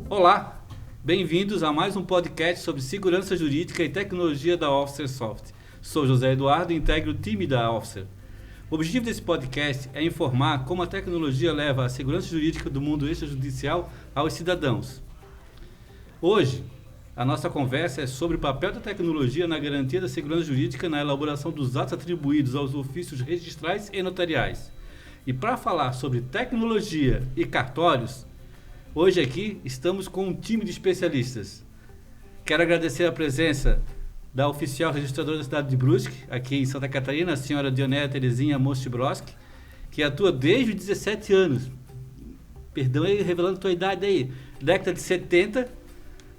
Olá, bem-vindos a mais um podcast sobre segurança jurídica e tecnologia da Officer Soft. Sou José Eduardo e integro o time da Officer. O objetivo desse podcast é informar como a tecnologia leva a segurança jurídica do mundo extrajudicial aos cidadãos. Hoje, a nossa conversa é sobre o papel da tecnologia na garantia da segurança jurídica na elaboração dos atos atribuídos aos ofícios registrais e notariais. E para falar sobre tecnologia e cartórios, hoje aqui estamos com um time de especialistas. Quero agradecer a presença da oficial registradora da cidade de Brusque, aqui em Santa Catarina, a senhora Dionéia Terezinha Mostibroski, que atua desde os 17 anos. Perdão aí, revelando a tua idade aí. Década de 70,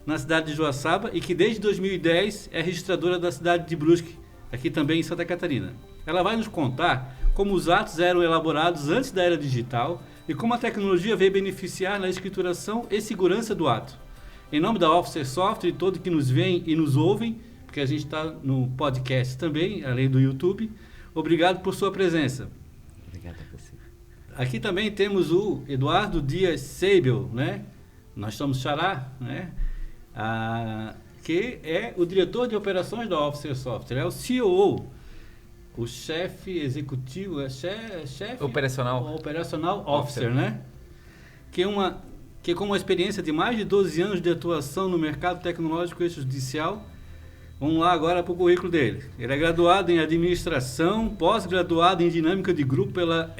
na cidade de Joaçaba, e que desde 2010 é registradora da cidade de Brusque, aqui também em Santa Catarina. Ela vai nos contar como os atos eram elaborados antes da era digital e como a tecnologia veio beneficiar na escrituração e segurança do ato. Em nome da Officer Software e todos que nos veem e nos ouvem, porque a gente está no podcast também, além do YouTube, obrigado por sua presença. Obrigado a você. Aqui também temos o Eduardo Dias Seibel, né? Nós somos Xará, né? Que é o diretor de operações da Officer Software, é o COO, o chefe executivo, chefe operacional officer, né? Que com uma experiência de mais de 12 anos de atuação no mercado tecnológico e judicial. Vamos lá agora para o currículo dele. Ele é graduado em administração, pós-graduado em dinâmica de grupo pela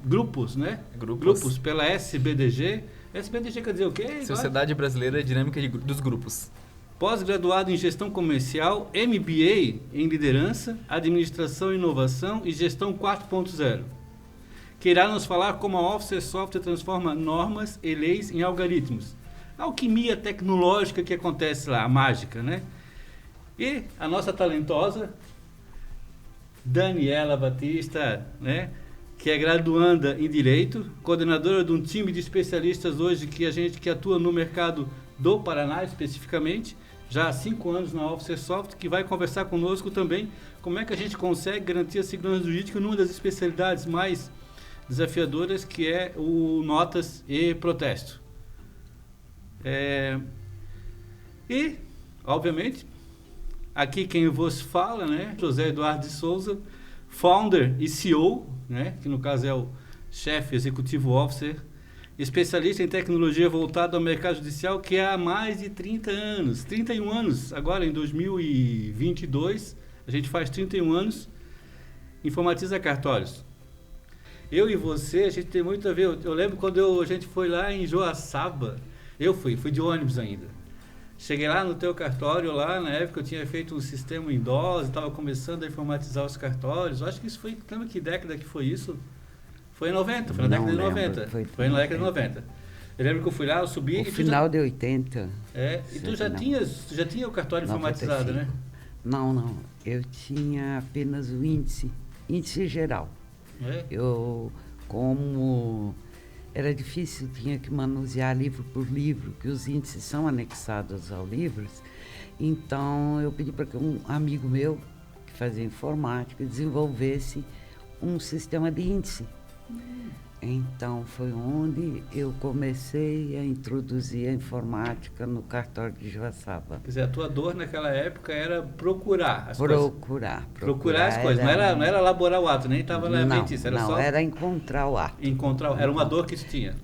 Grupos, né? Grupos pela SBDG. SBDG quer dizer o quê? Sociedade Brasileira Dinâmica dos Grupos. Pós-graduado em gestão comercial, MBA em liderança, administração e inovação e gestão 4.0. Que irá nos falar como a Officer Software transforma normas e leis em algoritmos. A alquimia tecnológica que acontece lá, a mágica, né? E a nossa talentosa Daniela Batista, né? Que é graduanda em Direito, coordenadora de um time de especialistas hoje que atua no mercado do Paraná especificamente, já há 5 anos na Officer Software, que vai conversar conosco também como é que a gente consegue garantir a segurança jurídica numa das especialidades mais desafiadoras, que é o notas e protesto. E, obviamente, aqui quem vos fala, né, José Eduardo de Souza, founder e CEO, né, que no caso é o chefe executivo officer, especialista em tecnologia voltado ao mercado judicial, que há mais de 30 anos, 31 anos, agora em 2022, a gente faz 31 anos, informatiza cartórios. Eu e você, a gente tem muito a ver. Eu lembro quando a gente foi lá em Joaçaba, eu fui de ônibus ainda. Cheguei lá no teu cartório, lá na época eu tinha feito um sistema em DOS, estava começando a informatizar os cartórios. Eu acho que isso foi, lembra que década que foi isso? Foi em 90, foi na década de 90. Foi na década de 90. Eu lembro que eu fui lá, eu subi... O final de 80. E tu já tinha o cartório 95. informatizado, né? Não. Eu tinha apenas o índice geral. Como era difícil, tinha que manusear livro por livro, que os índices são anexados aos livros. Então, eu pedi para que um amigo meu, que fazia informática, desenvolvesse um sistema de índice. Então, foi onde eu comecei a introduzir a informática no cartório de Joaçaba. Quer dizer, a tua dor naquela época era procurar as coisas. Procurar as coisas. Não era elaborar o ato, nem estava lá isso. Era encontrar o ato. Era uma dor que isso tinha.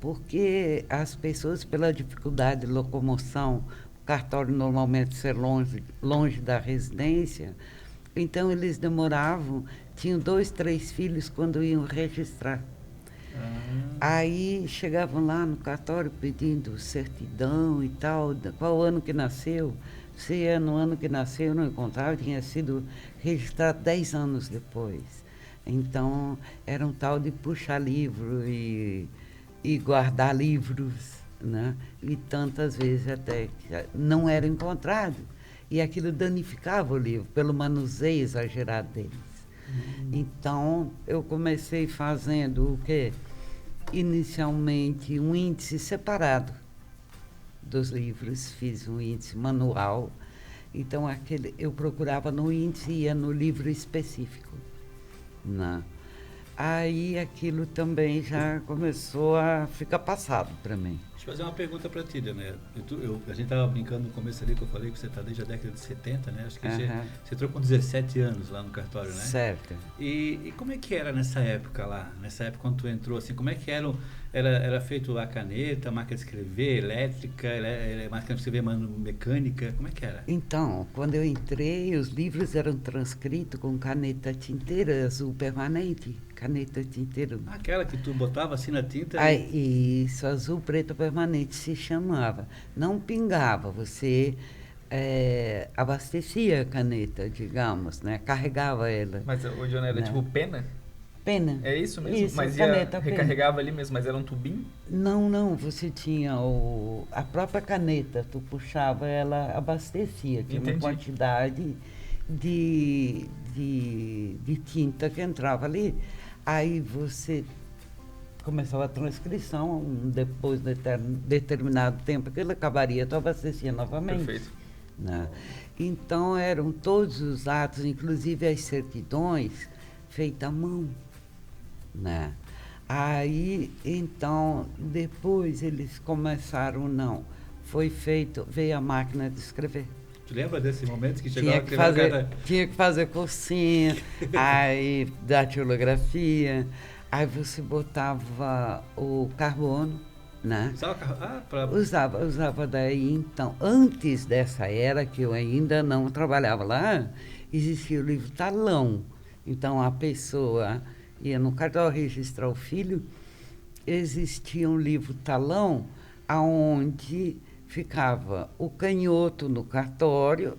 Porque as pessoas, pela dificuldade de locomoção, o cartório normalmente ser longe da residência, então eles demoravam, tinham 2, 3 filhos quando iam registrar. Aí chegavam lá no cartório pedindo certidão e tal, qual ano que nasceu. Se é no ano que nasceu, não encontrava, tinha sido registrado 10 anos depois. Então, era um tal de puxar livro e guardar livros, né? E tantas vezes até que não era encontrado. E aquilo danificava o livro pelo manuseio exagerado deles. Então, eu comecei fazendo o quê? Inicialmente, um índice separado dos livros, fiz um índice manual. Então, eu procurava no índice e ia no livro específico. Né? Aí aquilo também já começou a ficar passado para mim. Deixa eu fazer uma pergunta para ti, Daniel. A gente estava brincando no começo ali, que eu falei que você está desde a década de 70, né? Acho que você entrou com 17 anos lá no cartório, né? Certo. E como é que era nessa época lá? Nessa época quando tu entrou, assim, como é que era feito a caneta, a máquina de escrever, elétrica, máquina de escrever mecânica, como é que era? Então, quando eu entrei, os livros eram transcritos com caneta tinteira azul permanente, caneta tinteira. Aquela que tu botava assim na tinta? Isso, azul preto permanente se chamava. Não pingava, você abastecia a caneta, digamos, né? Carregava ela. Mas o John era tipo pena? Pena. É isso mesmo? Isso, mas caneta, recarregava ali mesmo, mas era um tubinho? Não, você tinha a própria caneta, tu puxava, ela abastecia, tinha uma quantidade de tinta que entrava ali, aí você começava a transcrição, depois de determinado tempo que ele acabaria, tu abastecia novamente. Perfeito. Né? Então eram todos os atos, inclusive as certidões, feitas à mão. Né? Aí, então, depois eles começaram, veio a máquina de escrever. Tu lembra desse momento que chegou tinha que fazer cursinho, aí datilografia, aí você botava o carbono, né? Usava daí, então, antes dessa era, que eu ainda não trabalhava lá, existia o livro talão. Então, a pessoa ia no cartório registrar o filho, existia um livro talão, onde ficava o canhoto no cartório,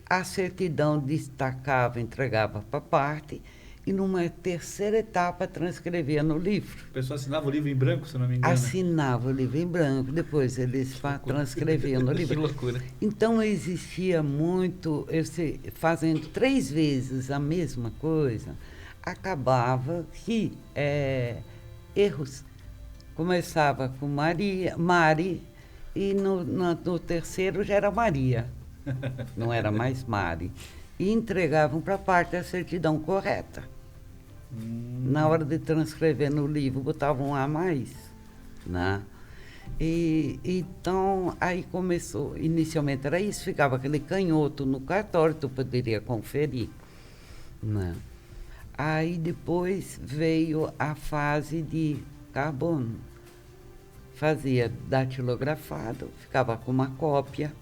a certidão destacava, entregava para parte, e numa terceira etapa transcrevia no livro. A pessoa assinava o livro em branco, se não me engano. Assinava o livro em branco, depois eles transcreviam no livro. Que loucura. Então existia muito, fazendo 3 vezes a mesma coisa, acabava que erros. Começava com Mari, e no terceiro já era Maria, não era mais Mari. E entregavam para a parte a certidão correta. Na hora de transcrever no livro, botavam um a mais. Né? E então, aí começou, inicialmente era isso, ficava aquele canhoto no cartório, tu poderia conferir. Né? Aí depois veio a fase de carbono. Fazia datilografado, ficava com uma cópia,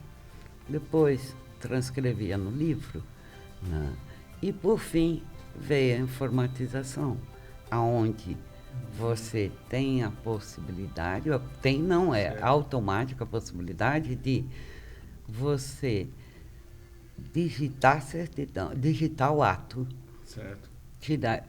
depois transcrevia no livro. Né? E, por fim, veio a informatização, aonde você tem a possibilidade, automática a possibilidade de você digitar certidão, digitar o ato, certo.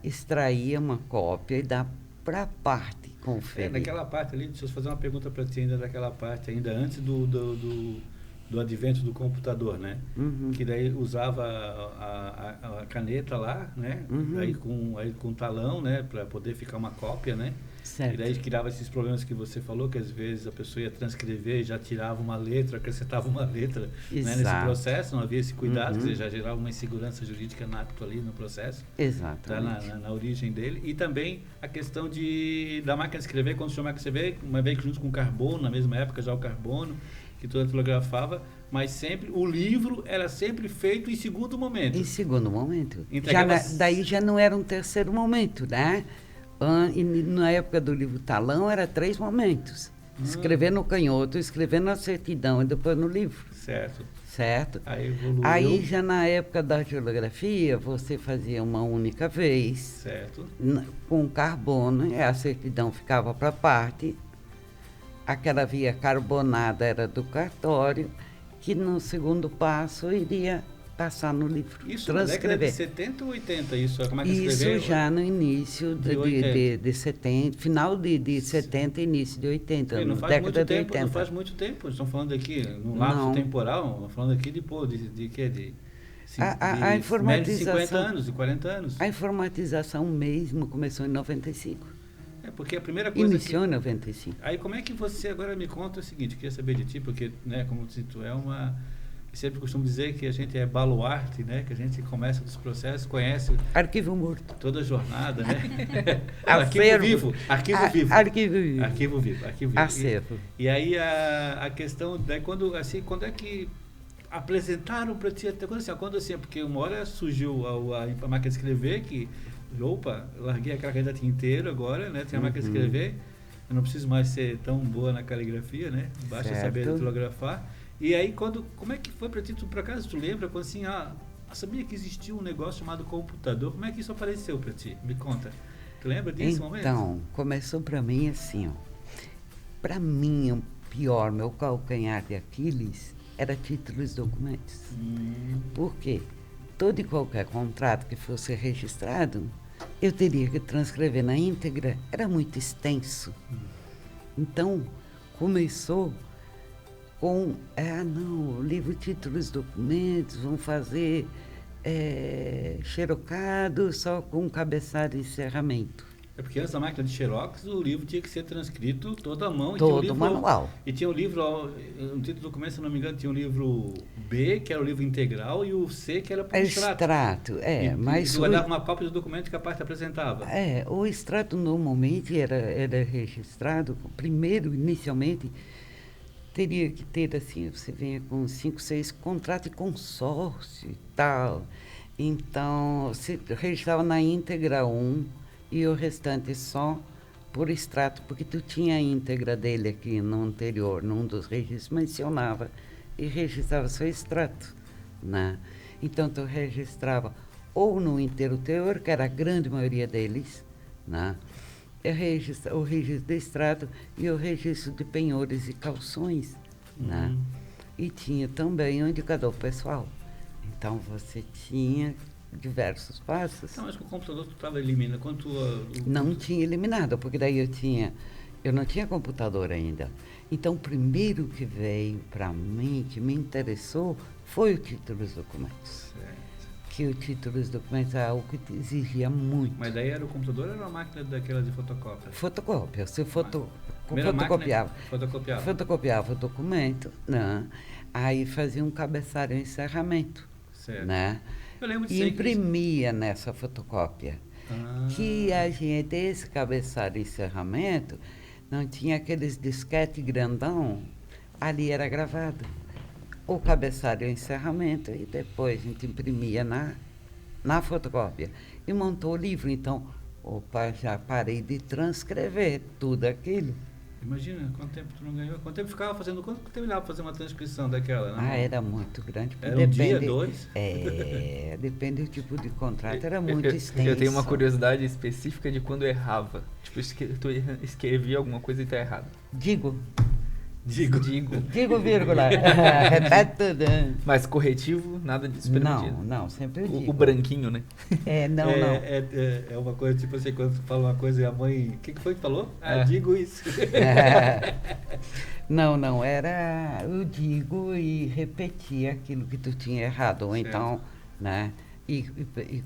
Extrair uma cópia e dar para a parte conferir. Naquela parte ali, deixa eu fazer uma pergunta para ti ainda daquela parte, ainda antes do advento do computador, né? Uhum. Que daí usava a caneta lá, né? Uhum. Aí com talão, né? Para poder ficar uma cópia, né? Certo. E daí criava esses problemas que você falou, que às vezes a pessoa ia transcrever e já tirava uma letra, acrescentava uma letra, né? Nesse processo, não havia esse cuidado, quer dizer, já gerava uma insegurança jurídica nato ali no processo. Exatamente. Tá na origem dele. E também a questão da máquina de escrever, quando se chama máquina de escrever, uma vez junto com o carbono, na mesma época já o carbono, que tu datilografava, mas sempre, o livro era sempre feito em segundo momento. Em segundo momento. Daí já não era um terceiro momento, né? Na época do livro talão, era 3 momentos. Escrever no canhoto, escrever na certidão e depois no livro. Certo? Aí evoluiu. Aí já na época da datilografia, você fazia uma única vez. Certo. Com carbono, e a certidão ficava para parte. Aquela via carbonada era do cartório, que no segundo passo iria passar no livro. Isso na década de 70 ou 80, isso? Como é que escreveu? Isso já no início de 70, final de 70 e início de 80, não faz década muito de tempo, 80. Não faz muito tempo, estamos falando aqui, no lapso temporal, estamos falando aqui de quê? A informatização, de 50 anos, de 40 anos. A informatização mesmo começou em 95. É, porque a primeira coisa Iniciou em 95. Aí como é que você, agora me conta o seguinte, eu queria saber de ti, porque, né, como tu é uma... Eu sempre costumo dizer que a gente é baluarte, né, que a gente começa dos processos, conhece Arquivo morto. toda a jornada, né? Acervo. Arquivo vivo. Arquivo vivo. Arquivo vivo, arquivo vivo. Acervo. E aí a questão, né, quando é que apresentaram para ti, até quando assim, porque uma hora surgiu a máquina de escrever, que, opa, larguei aquela caneta inteira agora, né, tem a máquina de escrever, eu não preciso mais ser tão boa na caligrafia, né, basta saber datilografar. E aí, como é que foi para ti? Tu, por acaso, tu lembra quando assim, sabia que existia um negócio chamado computador? Como é que isso apareceu para ti? Me conta. Tu lembra desse momento? Então, começou para mim assim, ó. Para mim, o pior, meu calcanhar de Aquiles, era títulos e documentos. Por quê? Todo e qualquer contrato que fosse registrado, eu teria que transcrever na íntegra. Era muito extenso. Então, começou com, livro, títulos, documentos, vão fazer xerocado só com cabeçalho e encerramento. É porque antes da máquina de xerox, o livro tinha que ser transcrito toda a mão. Todo manual. E tinha o livro, no título do documento, se não me engano, tinha o livro B, que era o livro integral, e o C, que era para o extrato. Mas... Tu guardava uma cópia do documento que a parte apresentava. O extrato normalmente era registrado, primeiro, inicialmente, teria que ter, assim, você vinha com 5, 6 contratos de consórcio e tal. Então, se registrava na íntegra e o restante só por extrato, porque tu tinha a íntegra dele aqui no anterior, num dos registros, mencionava e registrava só extrato, né? Então, tu registrava ou no inteiro teor, que era a grande maioria deles, né? O registro de extrato e o registro de penhores e calções, né? E tinha também o indicador pessoal. Então, você tinha diversos passos. Não, mas com o computador tu estava eliminando. Não tinha eliminado, porque daí eu não tinha computador ainda. Então, o primeiro que veio para mim, que me interessou, foi o título dos documentos. Certo. Que o título dos documentos é algo que exigia muito. Mas daí era o computador ou era uma máquina daquela de fotocópia? Fotocópia. Você fotocopiava o documento, né? Aí fazia um cabeçalho e encerramento. Certo. Né? Eu lembro de e imprimia nessa fotocópia. Que a gente, esse cabeçalho e encerramento, não tinha aqueles disquete grandão, ali era gravado. O cabeçalho e o encerramento, e depois a gente imprimia na fotocópia e montou o livro. Então, já parei de transcrever tudo aquilo. Imagina, quanto tempo tu não ganhou? Quanto tempo ficava fazendo? Quanto terminava para fazer uma transcrição daquela? Era muito grande. Era um dia, 2? Depende do tipo de contrato, era muito extenso. Eu tenho uma curiosidade específica de quando errava. Tipo, tu escrevia alguma coisa e tá errado. Digo, vírgula. Repete tudo. Mas corretivo, nada disso permitido. Não, sempre eu digo. O branquinho, né? Não. É uma coisa, tipo assim, quando tu fala uma coisa e a mãe... O que foi que falou? Digo isso. Não, era... Eu digo e repetia aquilo que tu tinha errado. Ou então, né? E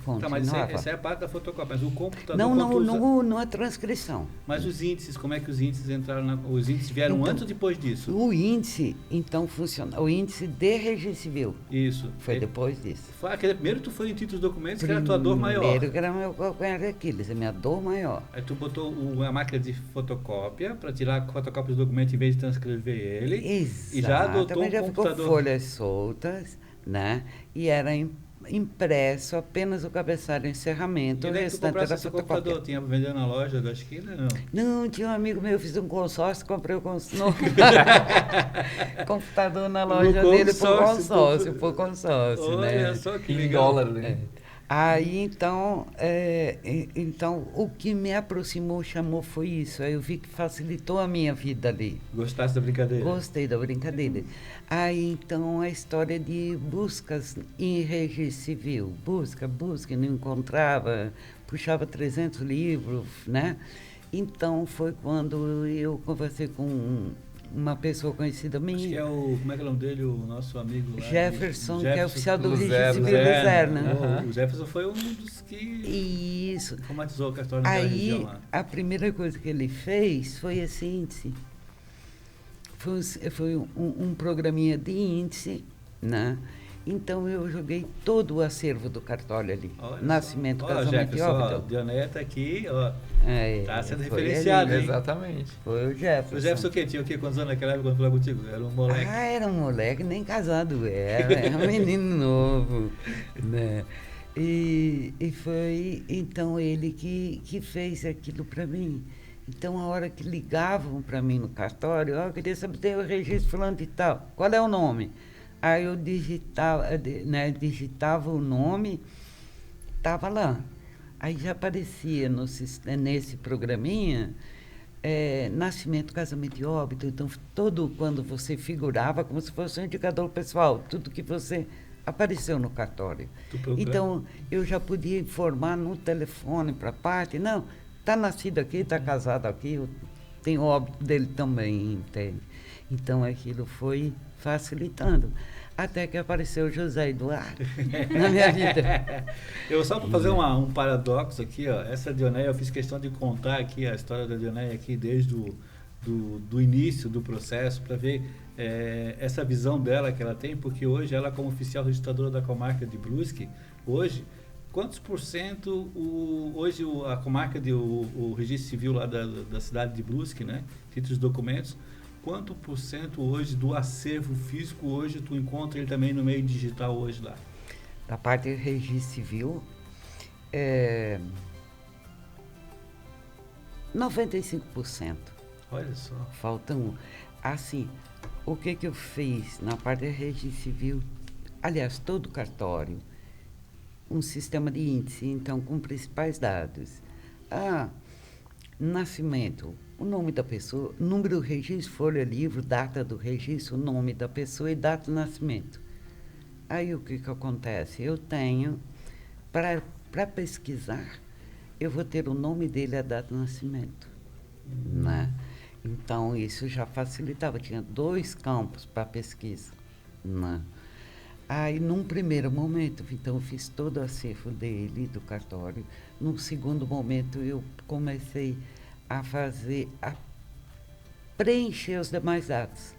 continuava. Tá, mas essa é a parte da fotocópia, mas o computador... Não a transcrição. Mas os índices, como é que os índices entraram? Os índices vieram antes ou depois disso? O índice, então, funciona. O índice de registro civil. Isso. Foi depois disso. Primeiro tu foi em títulos de documentos, que era a tua dor maior. Primeiro que era meu calcanhar de Aquiles, a minha dor maior. Aí tu botou a máquina de fotocópia, para tirar a fotocópia do documento em vez de transcrever ele. Exato. E já adotou já computador. Ficou folhas soltas, né? E era impresso apenas o cabeçalho e o encerramento. E daí tu compraste esse computador? Tinha vendendo na loja da esquina? Não, tinha um amigo meu, fiz um consórcio, comprei o computador na loja dele por consórcio. Olha né? só que em dólar, né? Aí, então, o que me aproximou, foi isso. Aí eu vi que facilitou a minha vida ali. Gostaste da brincadeira? Gostei da brincadeira. Aí, então, a história de buscas em registro civil. Busca, não encontrava, puxava 300 livros, né? Então, foi quando eu conversei com uma pessoa conhecida minha. Acho que é como é que é o nome dele, o nosso amigo lá? Jefferson, que é oficial do Luzerna. Registro Civil Luzerna. O Jefferson foi um dos que Isso. informatizou o cartório naquela região Aí, lá. a primeira coisa que ele fez foi esse índice. Foi um programinha de índice, né? Então, eu joguei todo o acervo do cartório ali. Olha Nascimento, só. casamento e Jefferson, óbito. ó, Dionéia está aqui, ó. Tá sendo foi referenciado, ele. hein? Exatamente. Foi o Jefferson. O Jefferson tinha o quê? Quantos anos naquela época quando falou contigo? Era um moleque. Ah, era um moleque, nem casado era um menino novo, né? E foi, então, ele que fez aquilo para mim. Então, a hora que ligavam para mim no cartório, eu queria saber, tem o registro fulano de tal, qual é o nome? Aí eu digitava o nome, estava lá. Aí já aparecia nesse programinha, nascimento, casamento e óbito. Então, quando você figurava, como se fosse um indicador pessoal, tudo que você apareceu no cartório. Então, eu já podia informar no telefone para a parte, não, está nascido aqui, está casado aqui, tem o óbito dele também, entende? Então, aquilo foi facilitando. Até que apareceu o José Eduardo na minha vida. Eu só para fazer um paradoxo aqui, ó, essa Dionéia, eu fiz questão de contar aqui a história da Dionéia aqui desde do início do processo, para ver essa visão dela que ela tem, porque hoje ela, como oficial registradora da comarca de Brusque, hoje, quantos por cento hoje a comarca, o registro civil lá da cidade de Brusque, né, títulos de documentos, quanto por cento hoje do acervo físico hoje tu encontra ele também no meio digital hoje lá? Da parte do registro civil, 95%. Olha só. Faltam, assim, o que eu fiz na parte do registro civil, aliás, todo o cartório, um sistema de índice, então, com principais dados. Nascimento, o nome da pessoa, número do registro, folha, livro, data do registro, o nome da pessoa e data do nascimento. Aí o que acontece? Eu tenho, para pesquisar, eu vou ter o nome dele e a data do nascimento. Né? Então, isso já facilitava. Tinha 2 campos para pesquisa. Né? Aí, num primeiro momento, então, eu fiz todo o acervo dele, do cartório. Num segundo momento, eu comecei a preencher os demais dados.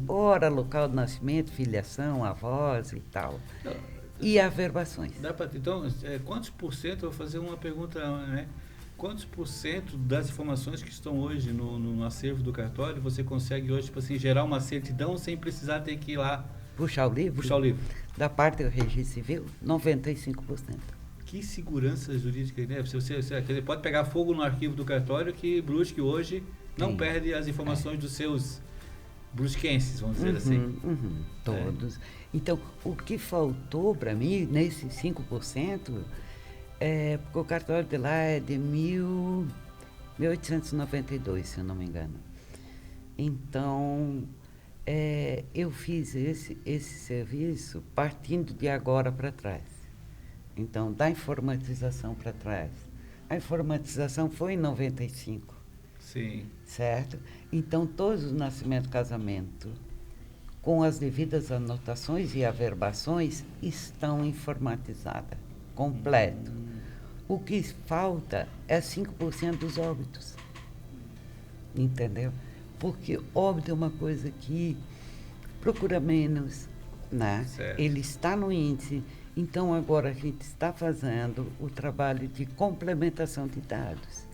Hora, local de nascimento, filiação, avós e tal. E averbações. Então, quantos por cento, eu vou fazer uma pergunta, né? Quantos por cento das informações que estão hoje no acervo do cartório, você consegue hoje, tipo assim, gerar uma certidão sem precisar ter que ir lá puxar o livro? Puxar o livro. Da parte do registro civil, 95%. Que segurança jurídica, né? Você pode pegar fogo no arquivo do cartório que Brusque hoje não perde as informações dos seus brusquenses, vamos dizer assim. Todos. Então, o que faltou para mim, nesses 5%, porque o cartório de lá é de 1892, se eu não me engano. Então, eu fiz esse serviço partindo de agora para trás. Então, da informatização para trás. A informatização foi em 95. Sim. Certo? Então, todos os nascimento e casamento, com as devidas anotações e averbações, estão informatizadas, completo. O que falta é 5% dos óbitos. Entendeu? Porque óbito é uma coisa que procura menos, né? Certo. Ele está no índice. Então, agora a gente está fazendo o trabalho de complementação de dados.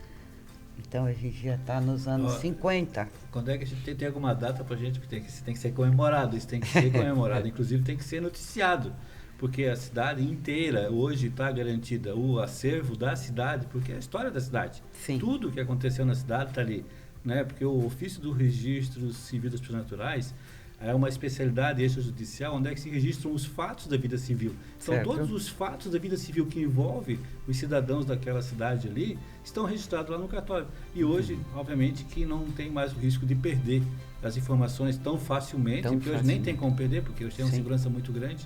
Então, a gente já está nos anos 50. Quando é que a gente tem alguma data para a gente? Porque isso tem que ser comemorado, isso tem que ser comemorado. Inclusive, tem que ser noticiado. Porque a cidade inteira hoje está garantida, o acervo da cidade, porque é a história da cidade. Sim. Tudo que aconteceu na cidade está ali. Né? Porque o ofício do registro civil das pessoas naturais é uma especialidade extrajudicial onde é que se registram os fatos da vida civil. Então, certo. Todos os fatos da vida civil que envolvem os cidadãos daquela cidade ali estão registrados lá no cartório. E hoje, obviamente, que não tem mais o risco de perder as informações tão facilmente, porque hoje nem tem como perder, porque hoje tem uma segurança muito grande.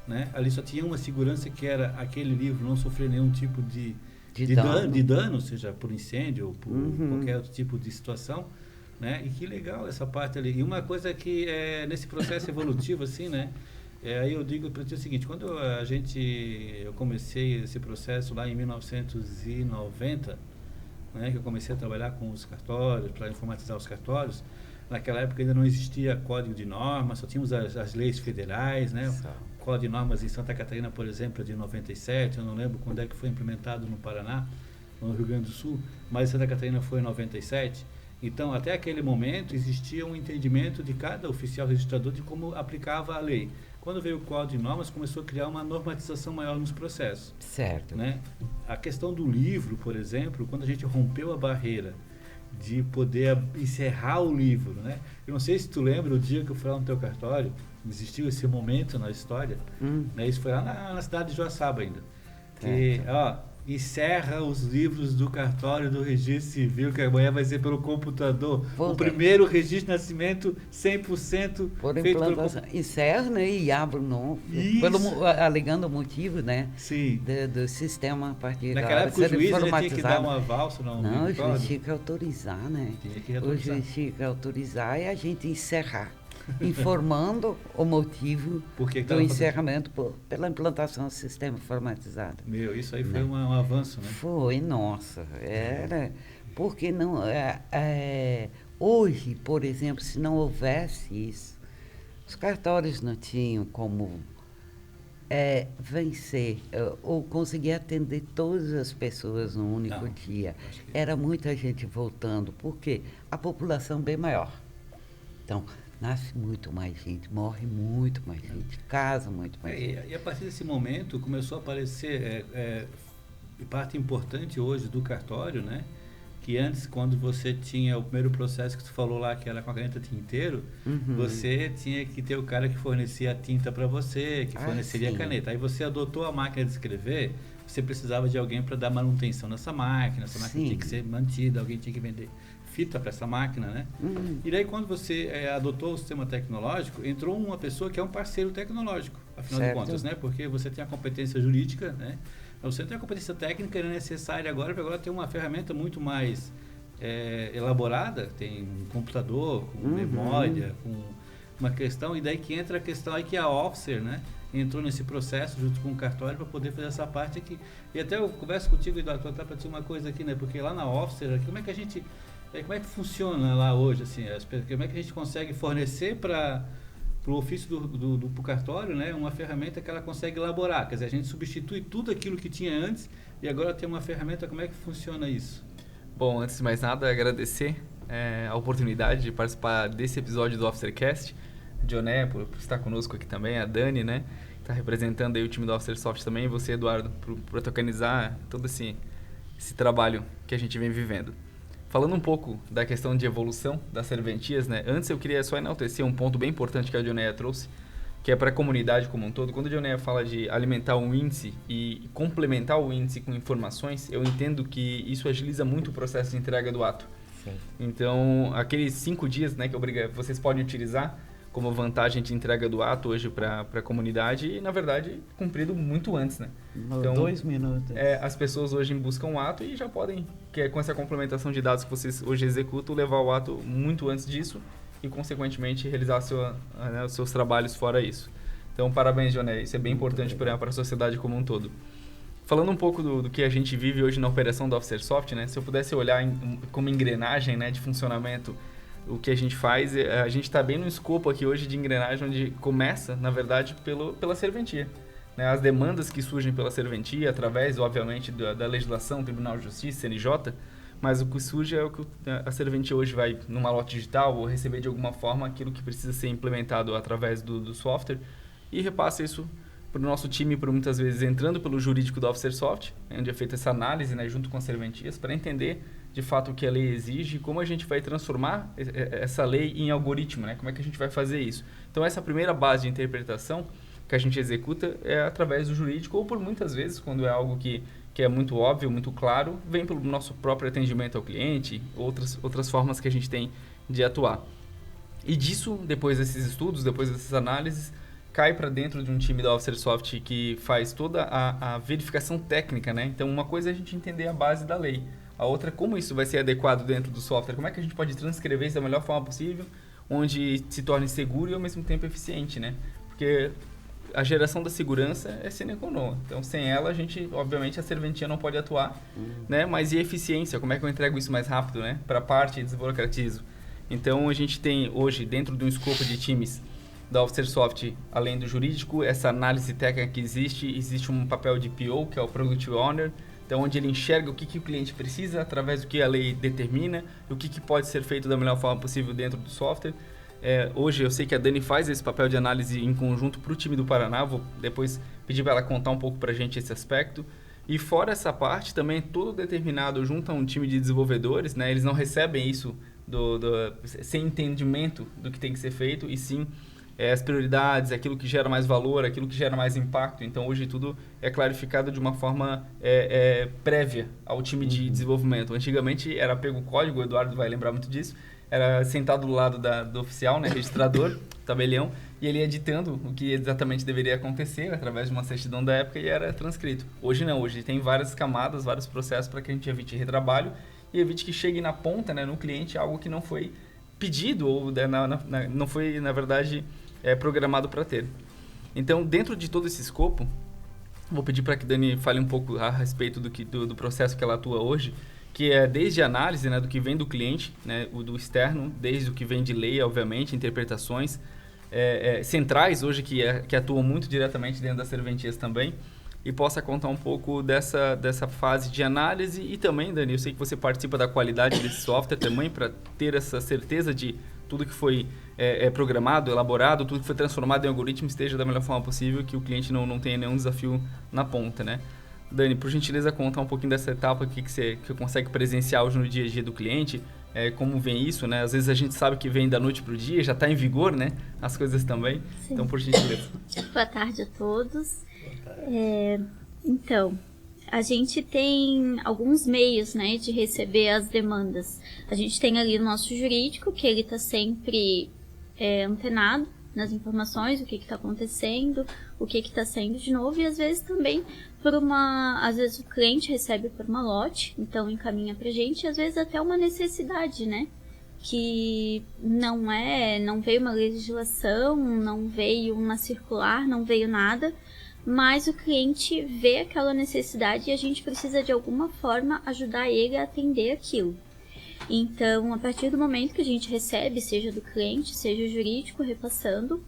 Né? Ali só tinha uma segurança que era aquele livro não sofrer nenhum tipo de dano, seja por incêndio ou por qualquer outro tipo de situação. né? E que legal essa parte ali. E uma coisa que nesse processo evolutivo, assim, né? Aí eu digo para ti o seguinte, quando eu comecei esse processo lá em 1990, né, que eu comecei a trabalhar com os cartórios, para informatizar os cartórios, naquela época ainda não existia código de normas, só tínhamos as leis federais, né? O código de normas em Santa Catarina, por exemplo, é de 97, eu não lembro quando é que foi implementado no Paraná, no Rio Grande do Sul, mas Santa Catarina foi em 97. Então, até aquele momento, existia um entendimento de cada oficial registrador de como aplicava a lei. Quando veio o Código de Normas, começou a criar uma normatização maior nos processos. Certo. Né? A questão do livro, por exemplo, quando a gente rompeu a barreira de poder encerrar o livro, né? Eu não sei se tu lembra o dia que eu fui lá no teu cartório, existiu esse momento na história, né? Isso foi lá na cidade de Joaçaba ainda. Que, encerra os livros do cartório do registro civil, que amanhã vai ser pelo computador. O primeiro registro de nascimento 100% por feito implantação. Encerra, né, e abre um novo, alegando o motivo, né, sim, do sistema a partir naquela época o juiz tinha que dar um aval, não, o juiz tinha que autorizar, né? O juiz tinha que autorizar e a gente encerrar, informando o motivo do encerramento pela implantação do sistema informatizado. Isso aí foi um avanço, né? Foi, nossa, porque não, hoje, por exemplo, se não houvesse isso, os cartórios não tinham como vencer ou conseguir atender todas as pessoas num único dia. Era muita gente voltando, porque a população bem maior. Então, nasce muito mais gente, morre muito mais gente, casa muito mais gente. E a partir desse momento começou a aparecer parte importante hoje do cartório, né? Que antes, quando você tinha o primeiro processo que tu falou lá, que era com a caneta tinteiro, você tinha que ter o cara que fornecia a tinta para você, que forneceria a caneta. Aí você adotou a máquina de escrever, você precisava de alguém para dar manutenção nessa máquina tinha que ser mantida, alguém tinha que vender fita para essa máquina, né? E daí quando você adotou o sistema tecnológico, entrou uma pessoa que é um parceiro tecnológico, afinal de contas, né? Porque você tem a competência jurídica, né? Você tem a competência técnica necessária agora, porque agora tem uma ferramenta muito mais elaborada, tem um computador, com memória, com uma questão, e daí que entra a questão aí que a Officer, né? Entrou nesse processo junto com o cartório para poder fazer essa parte aqui. E até eu converso contigo, Eduardo, para dizer uma coisa aqui, né? Porque lá na Officer, como é que funciona lá hoje, assim, como é que a gente consegue fornecer para o ofício do cartório, né, uma ferramenta que ela consegue elaborar, quer dizer, a gente substitui tudo aquilo que tinha antes e agora tem uma ferramenta, como é que funciona isso? Bom, antes de mais nada, agradecer a oportunidade de participar desse episódio do OfficerCast, Dioné, por estar conosco aqui também, a Dani, né, está representando aí o time do OfficerSoft também, e você, Eduardo, por organizar todo esse trabalho que a gente vem vivendo. Falando um pouco da questão de evolução das serventias, né? Antes eu queria só enaltecer um ponto bem importante que a Dionéia trouxe, que é para a comunidade como um todo. Quando a Dionéia fala de alimentar um índice e complementar o índice com informações, eu entendo que isso agiliza muito o processo de entrega do ato. Sim. Então, aqueles 5 dias, né, que vocês podem utilizar como vantagem de entrega do ato hoje para a comunidade e, na verdade, cumprido muito antes, né? Então, 2 minutos. As pessoas hoje buscam o ato e já podem, com essa complementação de dados que vocês hoje executam, levar o ato muito antes disso e, consequentemente, realizar os seus trabalhos fora isso. Então, parabéns, Dioné. Isso é bem importante para a sociedade como um todo. Falando um pouco do que a gente vive hoje na operação do OfficerSoft, né? Se eu pudesse olhar como engrenagem, né, de funcionamento, o que a gente faz, a gente está bem no escopo aqui hoje de engrenagem, onde começa, na verdade, pela serventia. Né? As demandas que surgem pela serventia, através, obviamente, da legislação, Tribunal de Justiça, CNJ, mas o que surge é o que a serventia hoje vai numa lote digital ou receber de alguma forma aquilo que precisa ser implementado através do software e repassa isso para o nosso time, por muitas vezes entrando pelo jurídico do OfficerSoft, onde é feita essa análise, né, junto com as serventias, para entender de fato o que a lei exige e como a gente vai transformar essa lei em algoritmo, né? Como é que a gente vai fazer isso. Então, essa primeira base de interpretação que a gente executa é através do jurídico ou por muitas vezes, quando é algo que é muito óbvio, muito claro, vem pelo nosso próprio atendimento ao cliente, outras formas que a gente tem de atuar. E disso, depois desses estudos, depois dessas análises, cai para dentro de um time da OfficerSoft que faz toda a verificação técnica, né? Então, uma coisa é a gente entender a base da lei. A outra, como isso vai ser adequado dentro do software? Como é que a gente pode transcrever isso da melhor forma possível, onde se torne seguro e ao mesmo tempo eficiente, né? Porque a geração da segurança é sine qua non. Então, sem ela, a gente, obviamente, a serventia não pode atuar, né? Mas e eficiência? Como é que eu entrego isso mais rápido, né? Para a parte e desburocratizo. Então, a gente tem hoje, dentro de um escopo de times da OfficerSoft, além do jurídico, essa análise técnica que existe um papel de PO, que é o Product Owner, então onde ele enxerga o que o cliente precisa através do que a lei determina, e o que pode ser feito da melhor forma possível dentro do software. Hoje eu sei que a Dani faz esse papel de análise em conjunto para o time do Paraná, vou depois pedir para ela contar um pouco para a gente esse aspecto. E fora essa parte, também é tudo determinado junto a um time de desenvolvedores, né? Eles não recebem isso sem entendimento do que tem que ser feito, e sim as prioridades, aquilo que gera mais valor, aquilo que gera mais impacto. Então, hoje tudo é clarificado de uma forma prévia ao time de desenvolvimento. Antigamente era pego o código, o Eduardo vai lembrar muito disso, era sentado do lado do oficial, né, registrador, tabelião, e ele ia editando o que exatamente deveria acontecer através de uma certidão da época e era transcrito. Hoje não, hoje tem várias camadas, vários processos para que a gente evite retrabalho e evite que chegue na ponta, né, no cliente, algo que não foi pedido ou não foi, na verdade, programado para ter. Então, dentro de todo esse escopo, vou pedir para que Dani fale um pouco a respeito do processo que ela atua hoje, que é desde a análise, né, do que vem do cliente, né, do externo, desde o que vem de lei, obviamente, interpretações centrais hoje que atuam muito diretamente dentro das serventias também, e possa contar um pouco dessa fase de análise. E também, Dani, eu sei que você participa da qualidade desse software também, para ter essa certeza de tudo que foi programado, elaborado, tudo que foi transformado em algoritmo esteja da melhor forma possível, que o cliente não tenha nenhum desafio na ponta, né? Dani, por gentileza, contar um pouquinho dessa etapa que você consegue presenciar hoje no dia a dia do cliente, como vem isso, né? Às vezes a gente sabe que vem da noite para o dia, já está em vigor, né? As coisas também. Sim. Então, por gentileza. Boa tarde a todos. Então, a gente tem alguns meios, né, de receber as demandas. A gente tem ali o nosso jurídico, que ele está sempre antenado nas informações, o que está acontecendo, o que está saindo de novo, e às vezes também às vezes o cliente recebe por uma lote, então encaminha pra gente, e às vezes até uma necessidade, né, que não veio uma legislação, não veio uma circular, não veio nada, mas o cliente vê aquela necessidade e a gente precisa de alguma forma ajudar ele a atender aquilo. Então, a partir do momento que a gente recebe, seja do cliente, seja o jurídico repassando,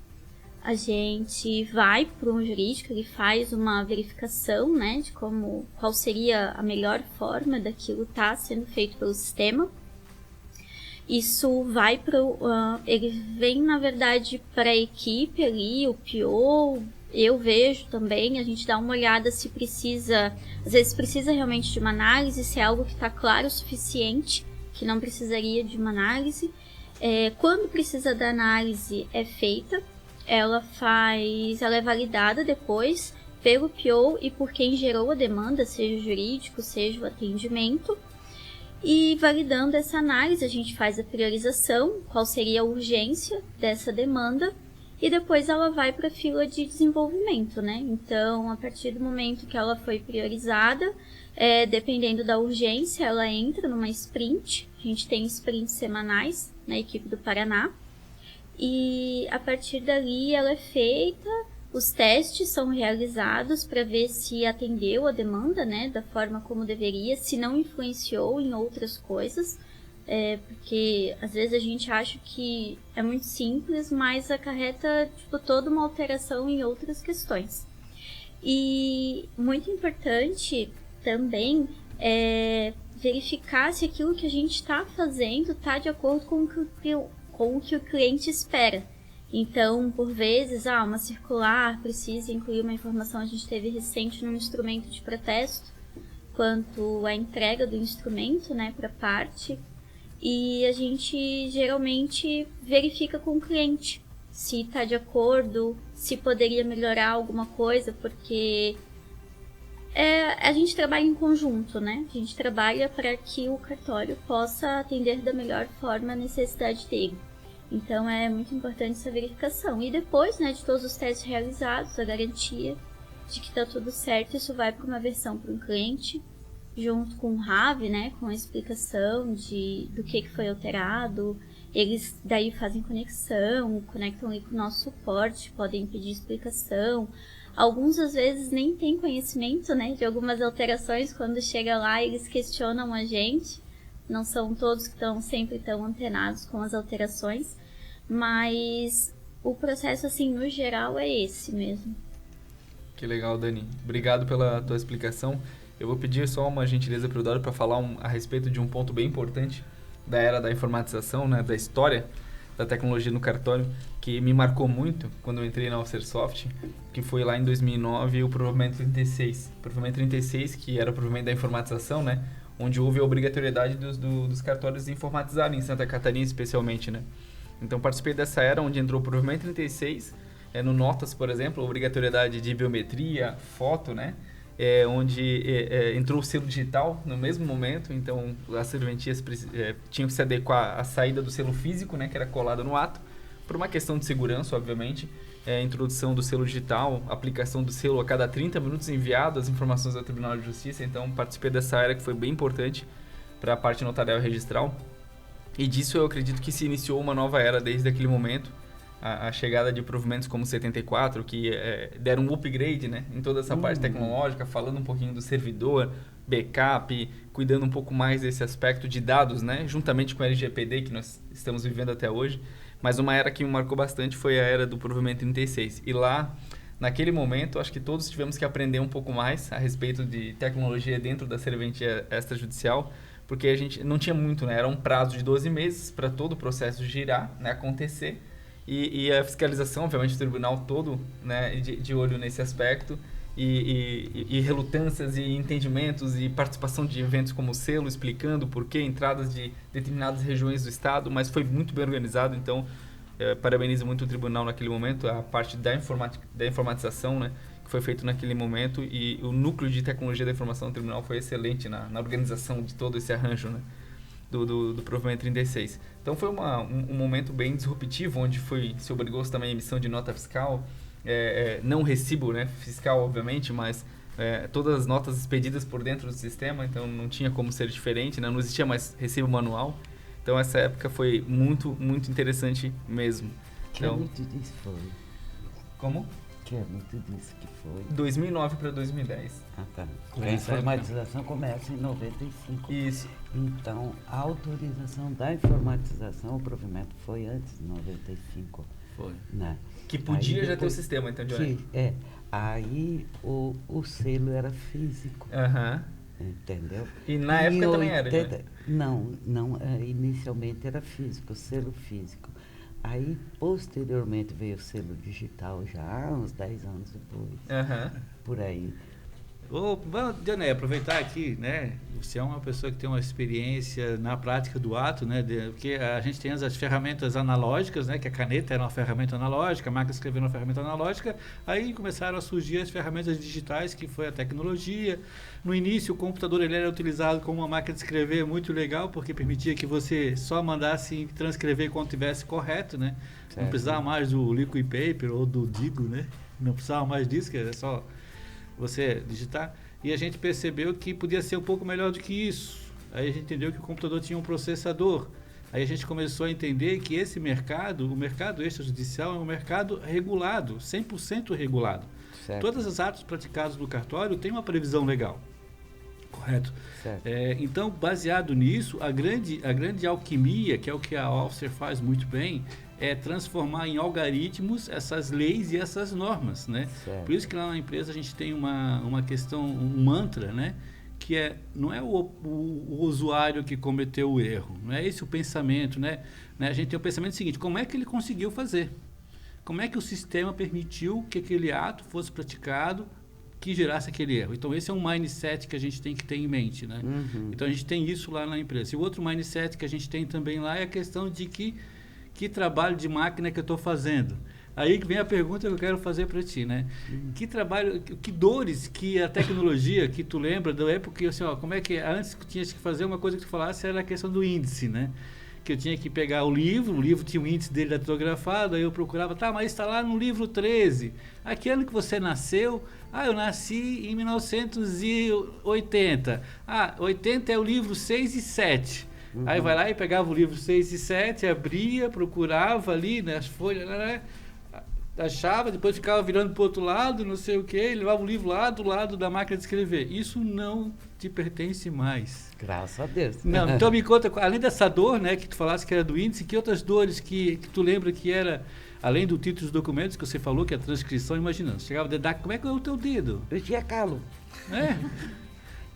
a gente vai para um jurídico, ele faz uma verificação, né, de qual seria a melhor forma daquilo estar sendo feito pelo sistema. Isso vai ele vem, na verdade, para a equipe ali, o PO, eu vejo também, a gente dá uma olhada se precisa, às vezes precisa realmente de uma análise, se é algo que está claro o suficiente, que não precisaria de uma análise. Quando precisa da análise é feita, ela é validada depois pelo PO e por quem gerou a demanda, seja o jurídico, seja o atendimento. E validando essa análise, a gente faz a priorização, qual seria a urgência dessa demanda, e depois ela vai para a fila de desenvolvimento, né? Então, a partir do momento que ela foi priorizada, dependendo da urgência, ela entra numa sprint. A gente tem sprints semanais na equipe do Paraná. E a partir dali ela é feita, os testes são realizados para ver se atendeu a demanda, né, da forma como deveria, se não influenciou em outras coisas. Porque às vezes a gente acha que é muito simples, mas acarreta toda uma alteração em outras questões. E muito importante também verificar se aquilo que a gente está fazendo está de acordo com o que o cliente espera. Então, por vezes, uma circular precisa incluir uma informação. A gente teve recente num instrumento de protesto, quanto à entrega do instrumento, né, para parte. E a gente geralmente verifica com o cliente se está de acordo, se poderia melhorar alguma coisa, porque a gente trabalha em conjunto, né? A gente trabalha para que o cartório possa atender da melhor forma a necessidade dele. Então é muito importante essa verificação. E depois, né, de todos os testes realizados, a garantia de que está tudo certo, isso vai para uma versão para um cliente. junto com o RAV, né, com a explicação do que foi alterado. Eles daí fazem conectam ali com o nosso suporte, podem pedir explicação. Alguns, às vezes, nem têm conhecimento, né, de algumas alterações. Quando chega lá, eles questionam a gente. Não são todos que estão sempre tão antenados com as alterações. Mas o processo, assim, no geral, é esse mesmo. Que legal, Dani. Obrigado pela tua explicação. Eu vou pedir só uma gentileza para o Dório para falar a respeito de um ponto bem importante da era da informatização, né, da história da tecnologia no cartório, que me marcou muito quando eu entrei na Officersoft, que foi lá em 2009 o provimento 36. O provimento 36, que era o provimento da informatização, né, onde houve a obrigatoriedade dos cartórios informatizarem, em Santa Catarina especialmente, né. Então participei dessa era onde entrou o provimento 36, no Notas, por exemplo, a obrigatoriedade de biometria, foto, né, onde entrou o selo digital no mesmo momento, então as serventias tinham que se adequar à saída do selo físico, né, que era colado no ato, por uma questão de segurança, obviamente, a introdução do selo digital, aplicação do selo a cada 30 minutos enviado as informações ao Tribunal de Justiça, então participei dessa era que foi bem importante para a parte notarial e registral, e disso eu acredito que se iniciou uma nova era desde aquele momento, a chegada de provimentos como o 74, que deram um upgrade, né, em toda essa parte tecnológica, falando um pouquinho do servidor, backup, cuidando um pouco mais desse aspecto de dados, né, juntamente com o LGPD que nós estamos vivendo até hoje. Mas uma era que me marcou bastante foi a era do provimento 36. E lá, naquele momento, acho que todos tivemos que aprender um pouco mais a respeito de tecnologia dentro da serventia extrajudicial, porque a gente não tinha muito, né, era um prazo de 12 meses para todo o processo girar, né, acontecer. E a fiscalização, obviamente, o tribunal todo, né, de olho nesse aspecto, e relutâncias e entendimentos e participação de eventos como o selo, explicando por que entradas de determinadas regiões do estado, mas foi muito bem organizado, então parabenizo muito o tribunal naquele momento, a parte da informatização, né, que foi feito naquele momento, e o núcleo de tecnologia da informação do tribunal foi excelente na organização de todo esse arranjo, né, do provimento 36. Então foi um momento bem disruptivo, onde se obrigou também a emissão de nota fiscal, não recibo, né, fiscal, obviamente, mas todas as notas expedidas por dentro do sistema, então não tinha como ser diferente, né, não existia mais recibo manual. Então essa época foi muito, muito interessante mesmo. Que então, muito disso foi? Como? Que é muito disso que foi? 2009 para 2010. Ah, tá. A informatização começa em 95. Isso. Então, a autorização da informatização, o provimento foi antes de 95. Foi. Né? Que podia já ter o sistema, então, Johnny. Aí o selo era físico. Aham. Entendeu? E na época também era, né? Não, inicialmente era físico, o selo físico. Aí, posteriormente, veio o selo digital já, uns 10 anos depois, por aí. Dioné, aproveitar aqui, né? Você é uma pessoa que tem uma experiência na prática do ato, né? Porque a gente tem as ferramentas analógicas, né? Que a caneta era uma ferramenta analógica, a máquina de escrever era uma ferramenta analógica. Aí começaram a surgir as ferramentas digitais, que foi a tecnologia. No início, o computador ele era utilizado como uma máquina de escrever muito legal, porque permitia que você só mandasse transcrever quando tivesse correto, né? Certo. Não precisava mais do liquid paper ou do Digo, né? Não precisava mais disso, que era só você digitar, e a gente percebeu que podia ser um pouco melhor do que isso. Aí a gente entendeu que o computador tinha um processador. Aí a gente começou a entender que esse mercado, o mercado extrajudicial, é um mercado regulado, 100% regulado. Certo. Todos os atos praticados no cartório têm uma previsão legal. Correto? Então, baseado nisso, a grande alquimia, que é o que a Officer faz muito bem, é transformar em algoritmos essas leis e essas normas, né? Certo. Por isso que lá na empresa a gente tem uma questão, um mantra, né? Que não é o usuário que cometeu o erro, não é esse o pensamento, né? A gente tem o pensamento seguinte: como é que ele conseguiu fazer? Como é que o sistema permitiu que aquele ato fosse praticado que gerasse aquele erro? Então esse é um mindset que a gente tem que ter em mente, né? Então a gente tem isso lá na empresa. E o outro mindset que a gente tem também lá é a questão de que trabalho de máquina que eu estou fazendo. Aí vem a pergunta que eu quero fazer para ti, né? Que trabalho, que dores que a tecnologia, que tu lembra da época, assim, como é que antes que tinha que fazer uma coisa que tu falasse era a questão do índice, né? que eu tinha que pegar o livro tinha o índice dele datilografado, aí eu procurava, tá, mas está lá no livro 13. Ah, que ano que você nasceu? Ah, eu nasci em 1980. Ah, 80 é o livro 6 e 7. Aí vai lá e pegava o livro 6 e 7, abria, procurava ali, né, as folhas, né, achava, depois ficava virando para o outro lado, não sei o que, levava o livro lá do lado da máquina de escrever. Isso não te pertence mais. Graças a Deus. Não, então me conta, além dessa dor, né, que tu falasse que era do índice, que outras dores que tu lembra que era, além do título dos documentos que você falou, que é a transcrição, imaginando, chegava a dedar, como é que é o teu dedo? Eu tinha calo. É?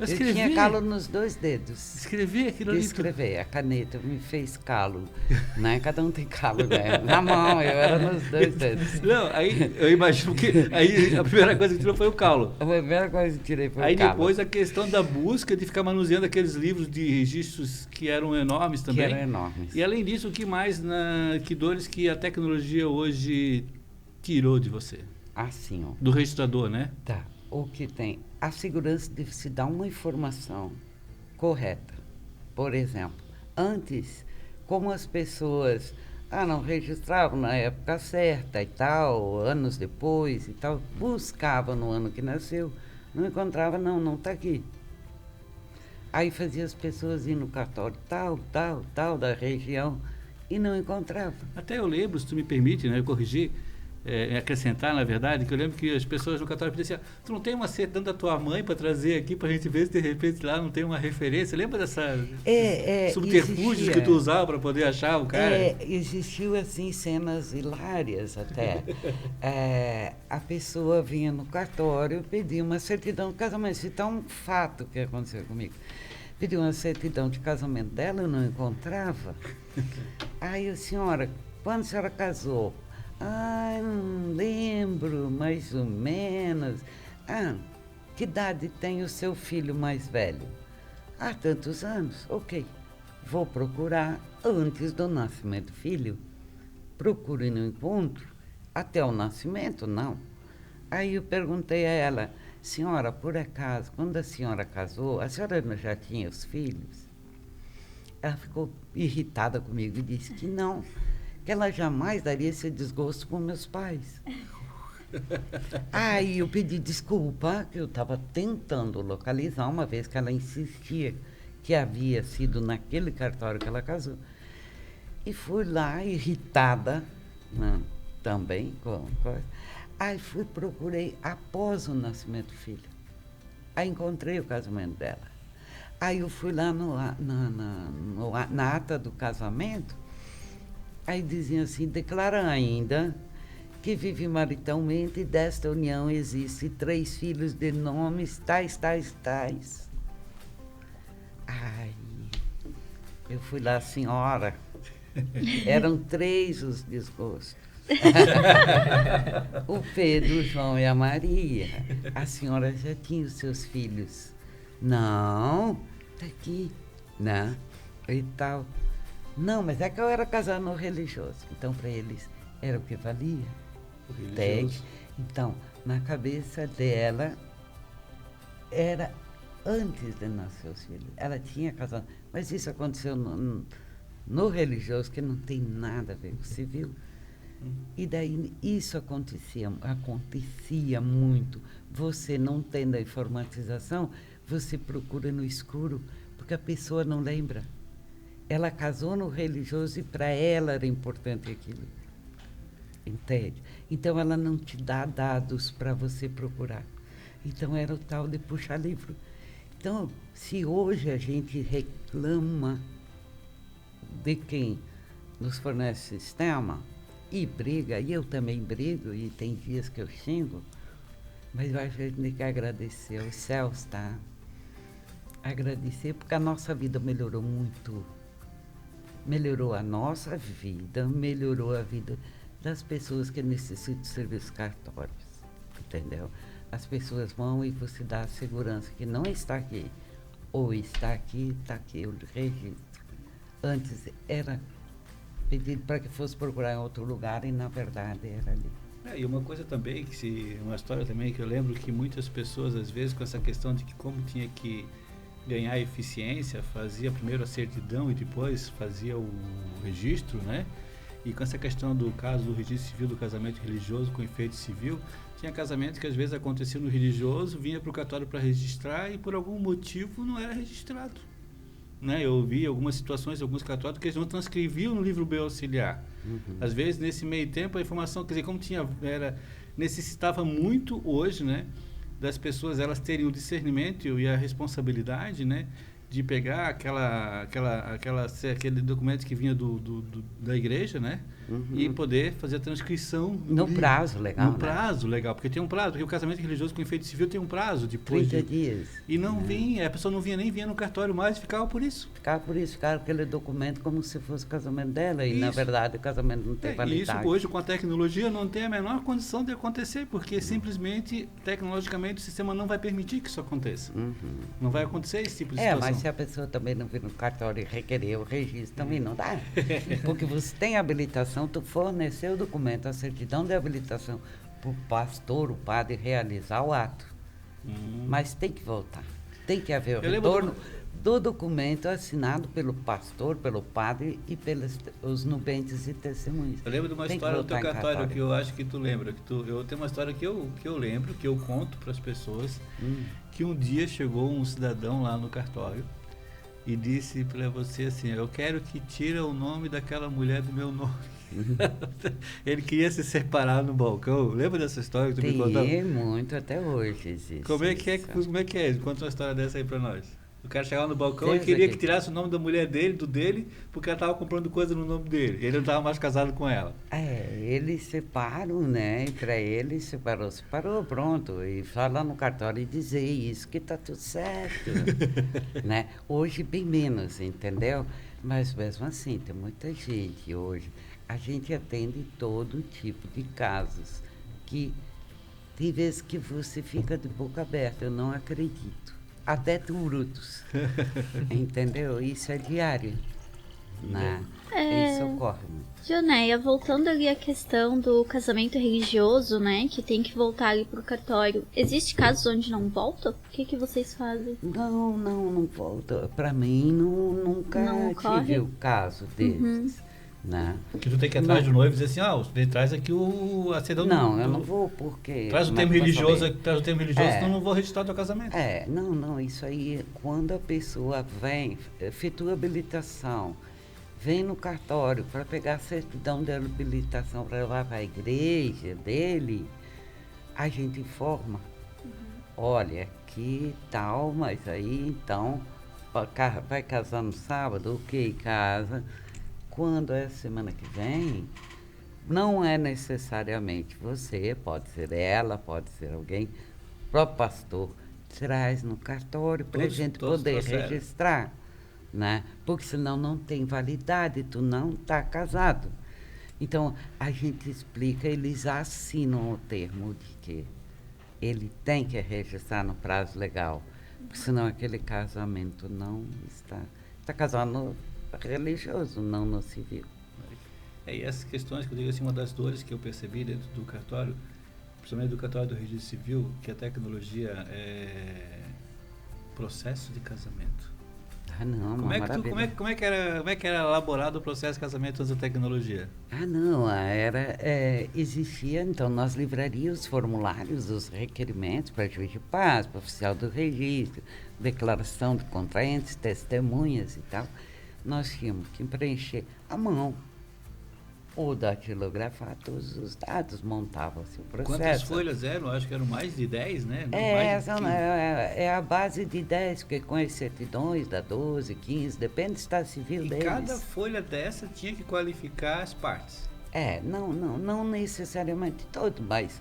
Eu tinha calo nos 2 dedos. Escrever aquilo ali? Escrever, a caneta me fez calo, né? Cada um tem calo, né? Na mão, eu era nos 2 dedos. Não, aí eu imagino que aí a primeira coisa que tirou foi o calo. A primeira coisa que tirei foi Aí o calo. depois a questão da busca, de ficar manuseando aqueles livros de registros que eram enormes também. Que eram enormes. E além disso, o que mais, que dores que a tecnologia hoje tirou de você? Assim, ó. Do registrador, né? Tá. O que tem? A segurança de se dar uma informação correta. Por exemplo, antes, como as pessoas não registravam na época certa e tal, anos depois e tal, buscavam no ano que nasceu, não encontrava, não está aqui. Aí fazia as pessoas ir no cartório tal da região e não encontrava. Até eu lembro, se tu me permite, né, eu corrigir, acrescentar, na verdade, que eu lembro que as pessoas no cartório pediam assim, tu não tem uma certidão da tua mãe para trazer aqui para a gente ver se de repente lá não tem uma referência? Lembra dessa subterfúgios existia. Que tu usava para poder achar o cara? Existiu assim cenas hilárias até. A pessoa vinha no cartório, pedia uma certidão de casamento. Isso é um fato que aconteceu comigo. Pediu uma certidão de casamento dela, eu não encontrava. Aí a senhora, quando a senhora casou? Não lembro, mais ou menos. Que idade tem o seu filho mais velho? Tantos anos. Ok. Vou procurar antes do nascimento do filho. Procuro e não encontro. Até o nascimento, não. Aí eu perguntei a ela, senhora, por acaso, quando a senhora casou, a senhora já tinha os filhos? Ela ficou irritada comigo e disse que não. Que ela jamais daria esse desgosto com meus pais. Aí eu pedi desculpa, que eu estava tentando localizar, uma vez que ela insistia que havia sido naquele cartório que ela casou. E fui lá, irritada, né, também. Aí procurei após o nascimento do filho. Aí encontrei o casamento dela. Aí eu fui lá na ata do casamento. Aí diziam assim, declara ainda que vive maritalmente e desta união existe 3 filhos de nomes tais. Aí eu fui lá, senhora, eram 3 os desgostos. O Pedro, o João e a Maria. A senhora já tinha os seus filhos? Não, está aqui, né? E tal. Não, mas é que eu era casada no religioso. Então, para eles, era o que valia. Então, na cabeça dela, era antes de nascer os filhos. Ela tinha casado. Mas isso aconteceu no religioso, que não tem nada a ver com o civil. E daí, isso acontecia muito. Você não tendo a informatização, você procura no escuro, porque a pessoa não lembra. Ela casou no religioso e para ela era importante aquilo. Entende? Então, ela não te dá dados para você procurar. Então, era o tal de puxar livro. Então, se hoje a gente reclama de quem nos fornece sistema e briga, e eu também brigo, e tem dias que eu xingo, mas eu acho que a gente tem que agradecer aos céus, tá? Agradecer, porque a nossa vida melhorou muito. Melhorou a nossa vida, melhorou a vida das pessoas que necessitam de serviços cartórios, entendeu? As pessoas vão e você dá a segurança que não está aqui, ou está aqui o registro. Antes era pedido para que fosse procurar em outro lugar e, na verdade, era ali. E uma coisa também, uma história também que eu lembro que muitas pessoas, às vezes, com essa questão de que como tinha que ganhar eficiência, fazia primeiro a certidão e depois fazia o registro, né? E com essa questão do caso do registro civil do casamento religioso com efeito civil, tinha casamento que às vezes acontecia no religioso, vinha para o cartório para registrar e por algum motivo não era registrado. Né? Eu vi algumas situações, alguns cartórios que eles não transcreviam no livro B auxiliar. Às vezes, nesse meio tempo, a informação, quer dizer, como necessitava muito hoje, né, das pessoas elas terem o discernimento e a responsabilidade, né, de pegar aquele documento que vinha da igreja, né? E poder fazer a transcrição no prazo legal. No prazo legal, porque tem um prazo, porque o casamento religioso com efeito civil tem um prazo depois 30 dias. E não vinha, a pessoa não vinha nem vinha no cartório mais, ficava por isso. Ficava aquele documento como se fosse o casamento dela, e na verdade o casamento não tem validade. Isso hoje com a tecnologia não tem a menor condição de acontecer, porque simplesmente, tecnologicamente, o sistema não vai permitir que isso aconteça. Não vai acontecer esse tipo de situação. Mas se a pessoa também não vir no cartório e requerer o registro, também não dá. Porque você tem habilitação, tu forneceu o documento, a certidão de habilitação para o pastor, o padre, realizar o ato. Mas tem que voltar. Tem que haver o retorno do documento assinado pelo pastor, pelo padre e pelos os nubentes e testemunhas. Eu lembro de uma história do teu cartório que eu acho que tu lembra. Eu tenho uma história que eu lembro, que eu conto para as pessoas, que um dia chegou um cidadão lá no cartório e disse para você assim: eu quero que tire o nome daquela mulher do meu nome. Ele queria se separar no balcão. Lembra dessa história que tu me contou? Tem muito, até hoje existe. Como é que é? Conta uma história dessa aí para nós. O cara chegava no balcão e queria que tirasse o nome da mulher dele, do dele, porque ela estava comprando coisa no nome dele. Ele não estava mais casado com ela. Eles separam, né? E para ele separou, pronto. E falar no cartório e dizer isso, que está tudo certo. Né? Hoje bem menos, entendeu? Mas mesmo assim, tem muita gente hoje. A gente atende todo tipo de casos que tem vezes que você fica de boca aberta, eu não acredito. Até turutos. Entendeu? Isso é diário. Né? Isso ocorre muito. Jonéia, voltando ali à questão do casamento religioso, né? Que tem que voltar ali pro cartório. Existe casos onde não volta? O que vocês fazem? Não volta. Para mim, nunca tive o caso desses. Né? Que tu tem que ir atrás do noivo e dizer assim, traz aqui a certidão do... Não, eu não vou porque... Traz o termo religioso, senão eu não vou registrar o teu casamento. Não, isso aí, quando a pessoa vem, efetua habilitação, vem no cartório para pegar a certidão de habilitação para levar para a igreja dele, a gente informa. Olha, que tal, mas aí então, vai casar no sábado, ok, casa... Quando é semana que vem, não é necessariamente você, pode ser ela, pode ser alguém, o próprio pastor, traz no cartório para a gente poder registrar, né? Porque senão não tem validade, tu não está casado. Então, a gente explica, eles assinam o termo de que ele tem que registrar no prazo legal, porque senão aquele casamento não está casado no religioso, não no civil. E essas questões que eu digo assim, uma das dores que eu percebi dentro do cartório, principalmente do cartório do registro civil, que a tecnologia é processo de casamento. Não, como é que era elaborado o processo de casamento antes da tecnologia? Existia, então, nas livrarias, os formulários, os requerimentos para juiz de paz, para oficial do registro, declaração de contraentes, testemunhas e tal. Nós tínhamos que preencher à mão ou datilografar todos os dados, montava-se o processo. Quantas folhas eram? Acho que eram mais de 10, né? É a base de 10, porque com as certidões dá 12, 15, depende do estado civil deles. E cada folha dessa tinha que qualificar as partes? Não necessariamente todo, mas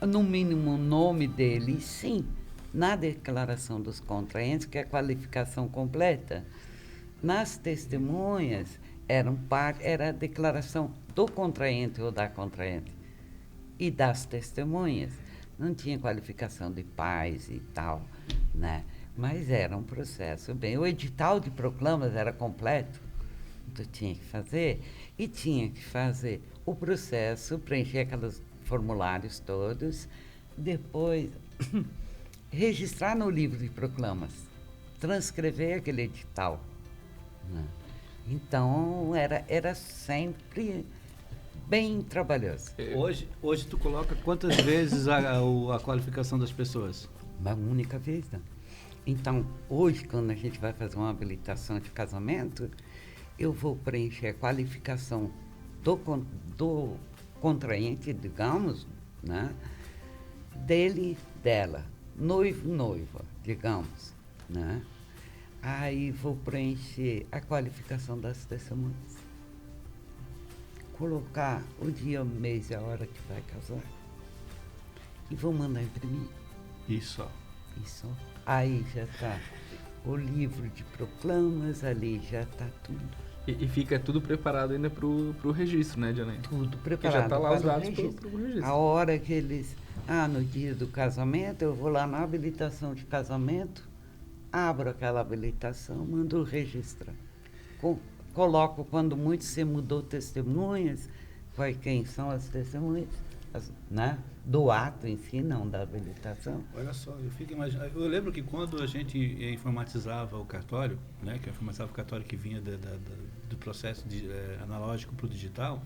no mínimo o nome dele, sim. Na declaração dos contraentes, que é a qualificação completa. Nas testemunhas, era a declaração do contraente ou da contraente. E das testemunhas, não tinha qualificação de pais e tal, né? Mas era um processo bem... O edital de proclamas era completo, tu tinha que fazer, e tinha que fazer o processo, preencher aqueles formulários todos, depois registrar no livro de proclamas. transcrever aquele edital, né? Então, era sempre bem trabalhoso. Hoje tu coloca quantas vezes a qualificação das pessoas? Uma única vez, né? Então, hoje, quando a gente vai fazer uma habilitação de casamento, eu vou preencher a qualificação do contraente, digamos, né? Dele, dela, noivo, noiva, digamos, né? Aí vou preencher a qualificação das testemunhas. Colocar o dia, o mês e a hora que vai casar. E vou mandar imprimir. Isso. Isso. Aí já está o livro de proclamas, ali já está tudo. E fica tudo preparado ainda pro registro, né, Diana? Tudo Porque preparado. já está lá os para o dados pro registro. A hora que eles... no dia do casamento, eu vou lá na habilitação de casamento, abro aquela habilitação, mando registrar. Coloco, quando muito se mudou testemunhas, quem são as testemunhas, né? Do ato em si, não da habilitação. Olha só, eu fico imaginando. Eu lembro que quando a gente informatizava o cartório, né, que eu informatizava o cartório que vinha do processo analógico para o digital,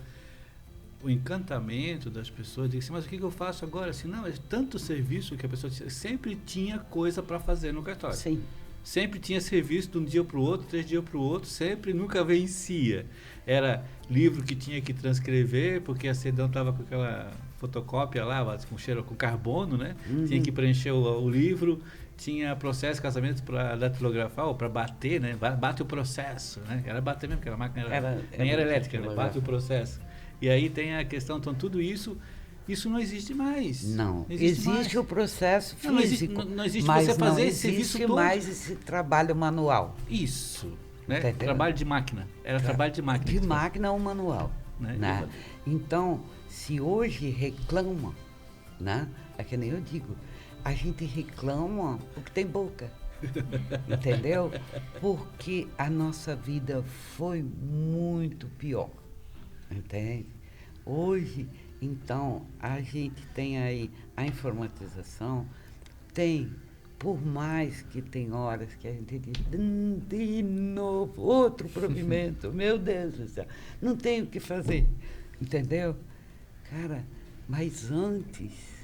o encantamento das pessoas, de assim, mas o que eu faço agora? Assim, não, é tanto serviço que a pessoa sempre tinha coisa para fazer no cartório. Sim. Sempre tinha serviço de um dia para o outro, 3 dias para o outro, sempre, nunca vencia. Era livro que tinha que transcrever, porque a certidão estava com aquela fotocópia lá, com cheiro, com carbono, né? Uhum. Tinha que preencher o livro, tinha processo de casamento para datilografar, ou para bater, né? Bate o processo, né? Era bater mesmo, porque a máquina nem era elétrica, né? Bate o processo. E aí tem a questão, então tudo isso não existe mais. Não, existe o processo físico, não existe mas você fazer não esse serviço existe todo. mais esse trabalho manual. Isso, né? Tá entendendo? Trabalho de máquina. Era trabalho de máquina. De máquina ou manual. Né? Né? Então, se hoje reclama, né? É que nem eu digo, a gente reclama porque tem boca. Entendeu? Porque a nossa vida foi muito pior. Entende? Hoje, então, a gente tem aí a informatização, por mais que tem horas que a gente diz, de novo, outro provimento, meu Deus do céu, não tem o que fazer, entendeu? Cara, mas antes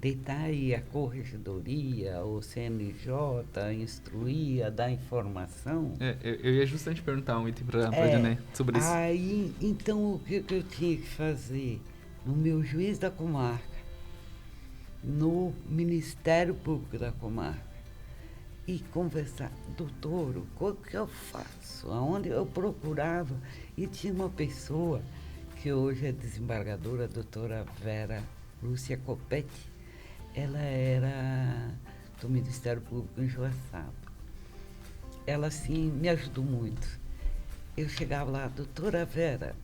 de estar aí a corregedoria, o CNJ, instruir, a dar informação... Eu ia justamente perguntar um item para a Diana sobre isso. Aí, então, o que eu tinha que fazer? No meu juiz da comarca, no Ministério Público da comarca, e conversar, doutor, o que eu faço? Aonde eu procurava? E tinha uma pessoa, que hoje é desembargadora, a doutora Vera Lúcia Copete, ela era do Ministério Público em Joaçaba. Ela, assim, me ajudou muito. Eu chegava lá, doutora Vera,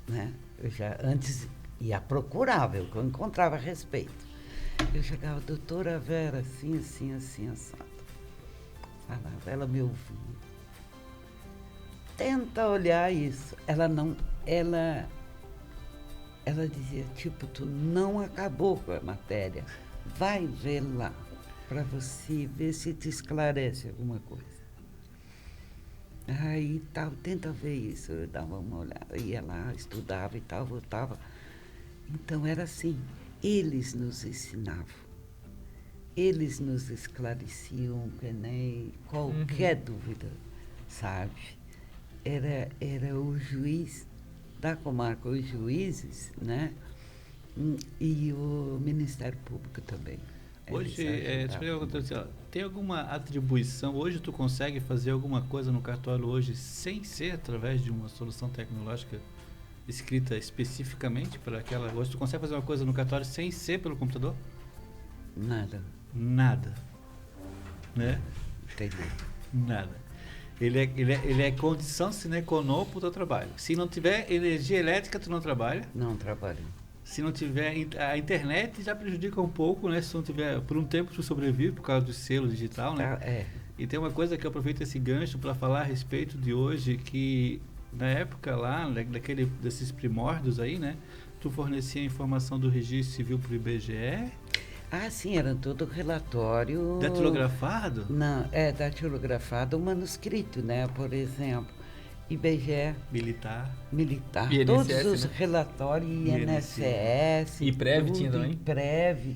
né? Eu já antes ia procurava, eu encontrava respeito. Eu chegava, doutora Vera, assim, assim, assim, assado. Falava, ela me ouvia. Tenta olhar isso. Ela dizia, tipo, tu não acabou com a matéria. Vai ver lá, para você ver se te esclarece alguma coisa. Aí tal, tenta ver isso. Eu dava uma olhada, ia lá, estudava e tal, voltava. Então era assim, eles nos ensinavam, eles nos esclareciam, que nem qualquer dúvida, sabe? Era o juiz da comarca, os juízes, né? E o Ministério Público também. Hoje, tem alguma atribuição, hoje tu consegue fazer alguma coisa no cartório hoje sem ser através de uma solução tecnológica escrita especificamente para aquela... Hoje tu consegue fazer uma coisa no cartório sem ser pelo computador? Nada. Nada. Né? Entendi. Nada. Ele é condição sine qua non para o teu trabalho. Se não tiver energia elétrica, tu não trabalha. Não trabalho. Se não tiver... A internet já prejudica um pouco, né? Se não tiver... Por um tempo tu sobrevive por causa do selo digital, né? E tem uma coisa que eu aproveito esse gancho para falar a respeito de hoje, que na época lá, desses primórdios aí, né? Tu fornecia a informação do registro civil para o IBGE? Ah, sim, era todo relatório... Datilografado? Não, datilografado, o manuscrito, né? Por exemplo, IBGE, militar, INSS, todos os né? relatórios, INSS, E Prev tudo, tinha também? e Prev,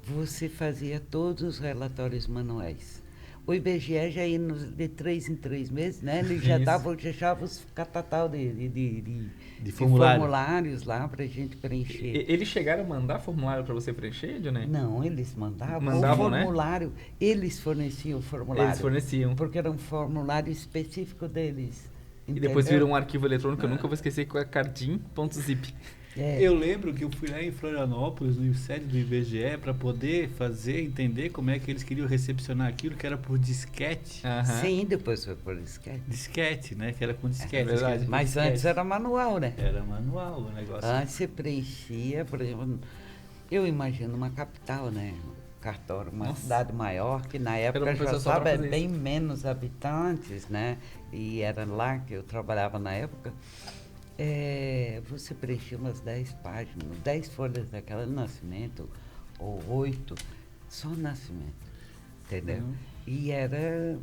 você fazia todos os relatórios manuais. O IBGE já ia de 3 em 3 meses, né? Ele já deixava os catatal de formulários lá para a gente preencher. Eles chegaram a mandar formulário para você preencher, Dionei? Não, eles mandavam Mandavam, o né? formulário, eles forneciam o formulário. Eles forneciam. Porque era um formulário específico deles. E depois entendeu? virou um arquivo eletrônico que eu nunca vou esquecer, que é cardim.zip. Eu lembro que eu fui lá em Florianópolis, no sede do IBGE, para poder entender como é que eles queriam recepcionar aquilo, que era por disquete. Sim, depois foi por disquete. Disquete, né? Que era com disquete. É verdade. Mas disquete. antes era manual, né? Era manual o negócio. Antes você preenchia, por exemplo, eu imagino uma capital, né? Cartório, uma cidade maior, que na época já sabe, é bem menos habitantes, né? E era lá que eu trabalhava na época. Você preenchia umas 10 páginas, 10 folhas daquela nascimento, ou 8, só nascimento, entendeu? E era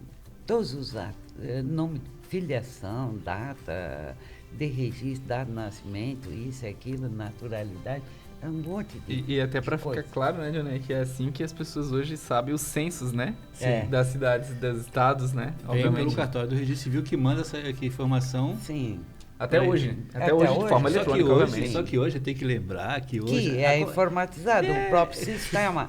todos os atos, nome, filiação, data de registro, data de nascimento, isso, aquilo, naturalidade, é um monte de E até para coisa. ficar claro, né, Dionei, que é assim que as pessoas hoje sabem os censos, né? Sim. Das cidades, dos estados, né? Vem pelo cartório do Registro Civil que manda essa informação. Sim. Até hoje. Até hoje, de forma eletrônica, obviamente. Só que hoje tem que lembrar que hoje... Que é informatizado, o próprio sistema.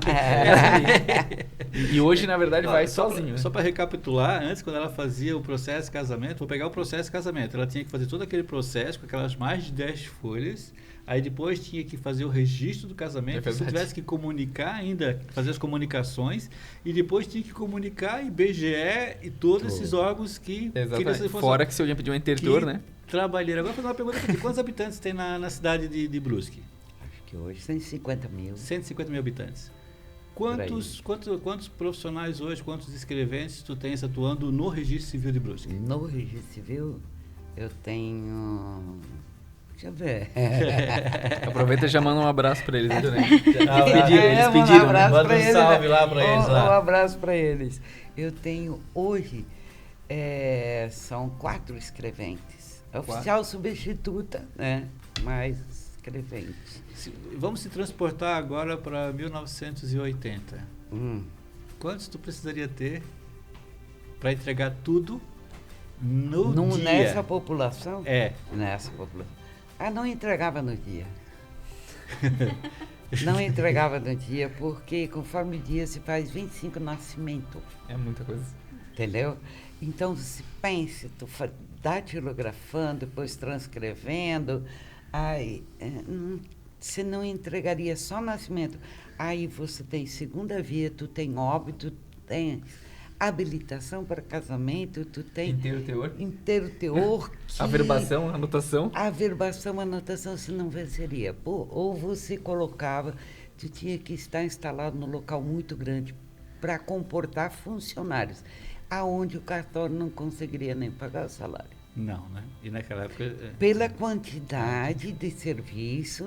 E hoje, na verdade, vai sozinho. Só para recapitular, antes, quando ela fazia o processo de casamento, vou pegar o processo de casamento, ela tinha que fazer todo aquele processo com aquelas mais de 10 folhas, aí depois tinha que fazer o registro do casamento, se tivesse que comunicar ainda, fazer as comunicações, e depois tinha que comunicar IBGE e todos esses órgãos que... Exatamente. Fora que se alguém pedir um intertor, né? Trabalheiro. Agora, vou fazer uma pergunta para ti. Quantos habitantes tem na cidade de Brusque? Acho que hoje 150 mil. 150 mil habitantes. Quantos profissionais hoje, quantos escreventes tu tens atuando no Registro Civil de Brusque? No Registro Civil, eu tenho... Deixa eu ver. Aproveita e já manda um abraço para eles, né, Dionei? Eles pediram. Um abraço Manda para um eles. salve lá para eles. Um abraço para eles. Eu tenho hoje, são 4 escreventes. Oficial substituta, né? Mais escreventes. Vamos se transportar agora para 1980. Quantos tu precisaria ter para entregar tudo no dia? Nessa população? É. Nessa população. Não entregava no dia. Não entregava no dia, porque conforme o dia se faz 25 nascimentos. É muita coisa. Entendeu? Então, se pense, tu datilografando, depois transcrevendo, aí você não entregaria só nascimento. Aí você tem segunda via, tu tem óbito, tu tem habilitação para casamento, tu tem... Inteiro teor. Averbação, anotação. Averbação, anotação, você não venceria. Ou você colocava, tu tinha que estar instalado num local muito grande para comportar funcionários, aonde o cartório não conseguiria nem pagar o salário. Não, né? E naquela época... Pela quantidade de serviço,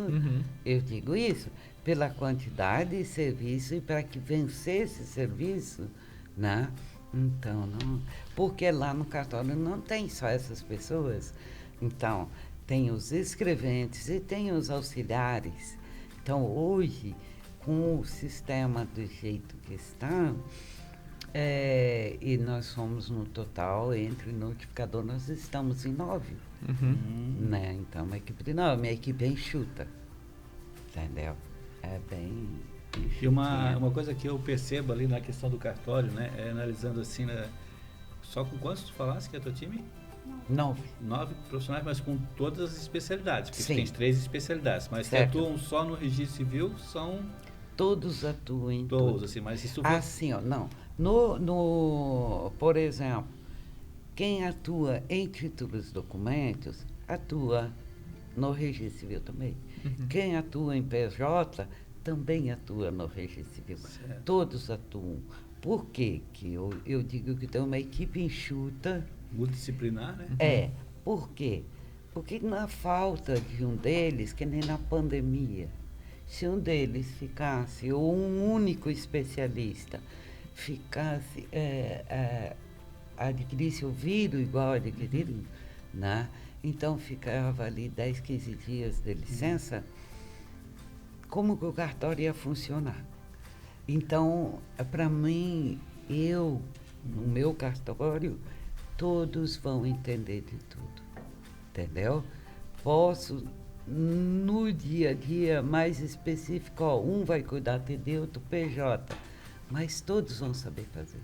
eu digo isso, pela quantidade de serviço e para que vencesse serviço, né? Então, não... Porque lá no cartório não tem só essas pessoas. Então, tem os escreventes e tem os auxiliares. Então, hoje, com o sistema do jeito que está... e nós somos no total, entre notificador, nós estamos em 9. Né? Então, uma equipe de 9, minha equipe é enxuta. Entendeu? É bem enxutinha. E uma coisa que eu percebo ali na questão do cartório, né? Analisando assim, só com quantos tu falasse que é teu time? 9. 9 profissionais, mas com todas as especialidades. Porque Sim. tu tens 3 especialidades, mas que atuam só no registro civil são... Todos atuam em todos, assim, mas isso... Assim, ó, não. Por exemplo, quem atua em títulos e documentos, atua no registro civil também. Quem atua em PJ, também atua no registro civil. Certo. Todos atuam. Por quê? Que eu digo que tem uma equipe enxuta. Multidisciplinar, né? Por quê? Porque na falta de um deles, que nem na pandemia, Se um deles ficasse, ou um único especialista ficasse, adquirisse o vírus igual adquiriram, né? Então ficava ali 10, 15 dias de licença, como que o cartório ia funcionar? Então, para mim, no meu cartório, todos vão entender de tudo, entendeu? Posso, no dia a dia mais específico, um vai cuidar de outro PJ, mas todos vão saber fazer.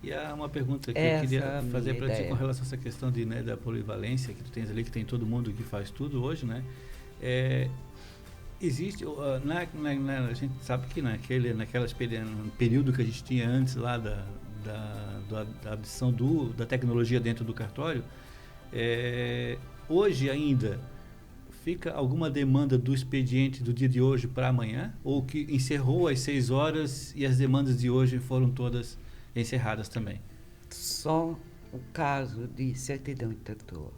E há uma pergunta que eu queria fazer para ti com relação a essa questão da polivalência que tu tens ali, que tem todo mundo que faz tudo hoje, né? Existe, a gente sabe que naquele período que a gente tinha antes lá da adição da tecnologia dentro do cartório, hoje ainda fica alguma demanda do expediente do dia de hoje para amanhã, ou que encerrou às 6 horas e as demandas de hoje foram todas encerradas também? Só o caso de certidão intertuor.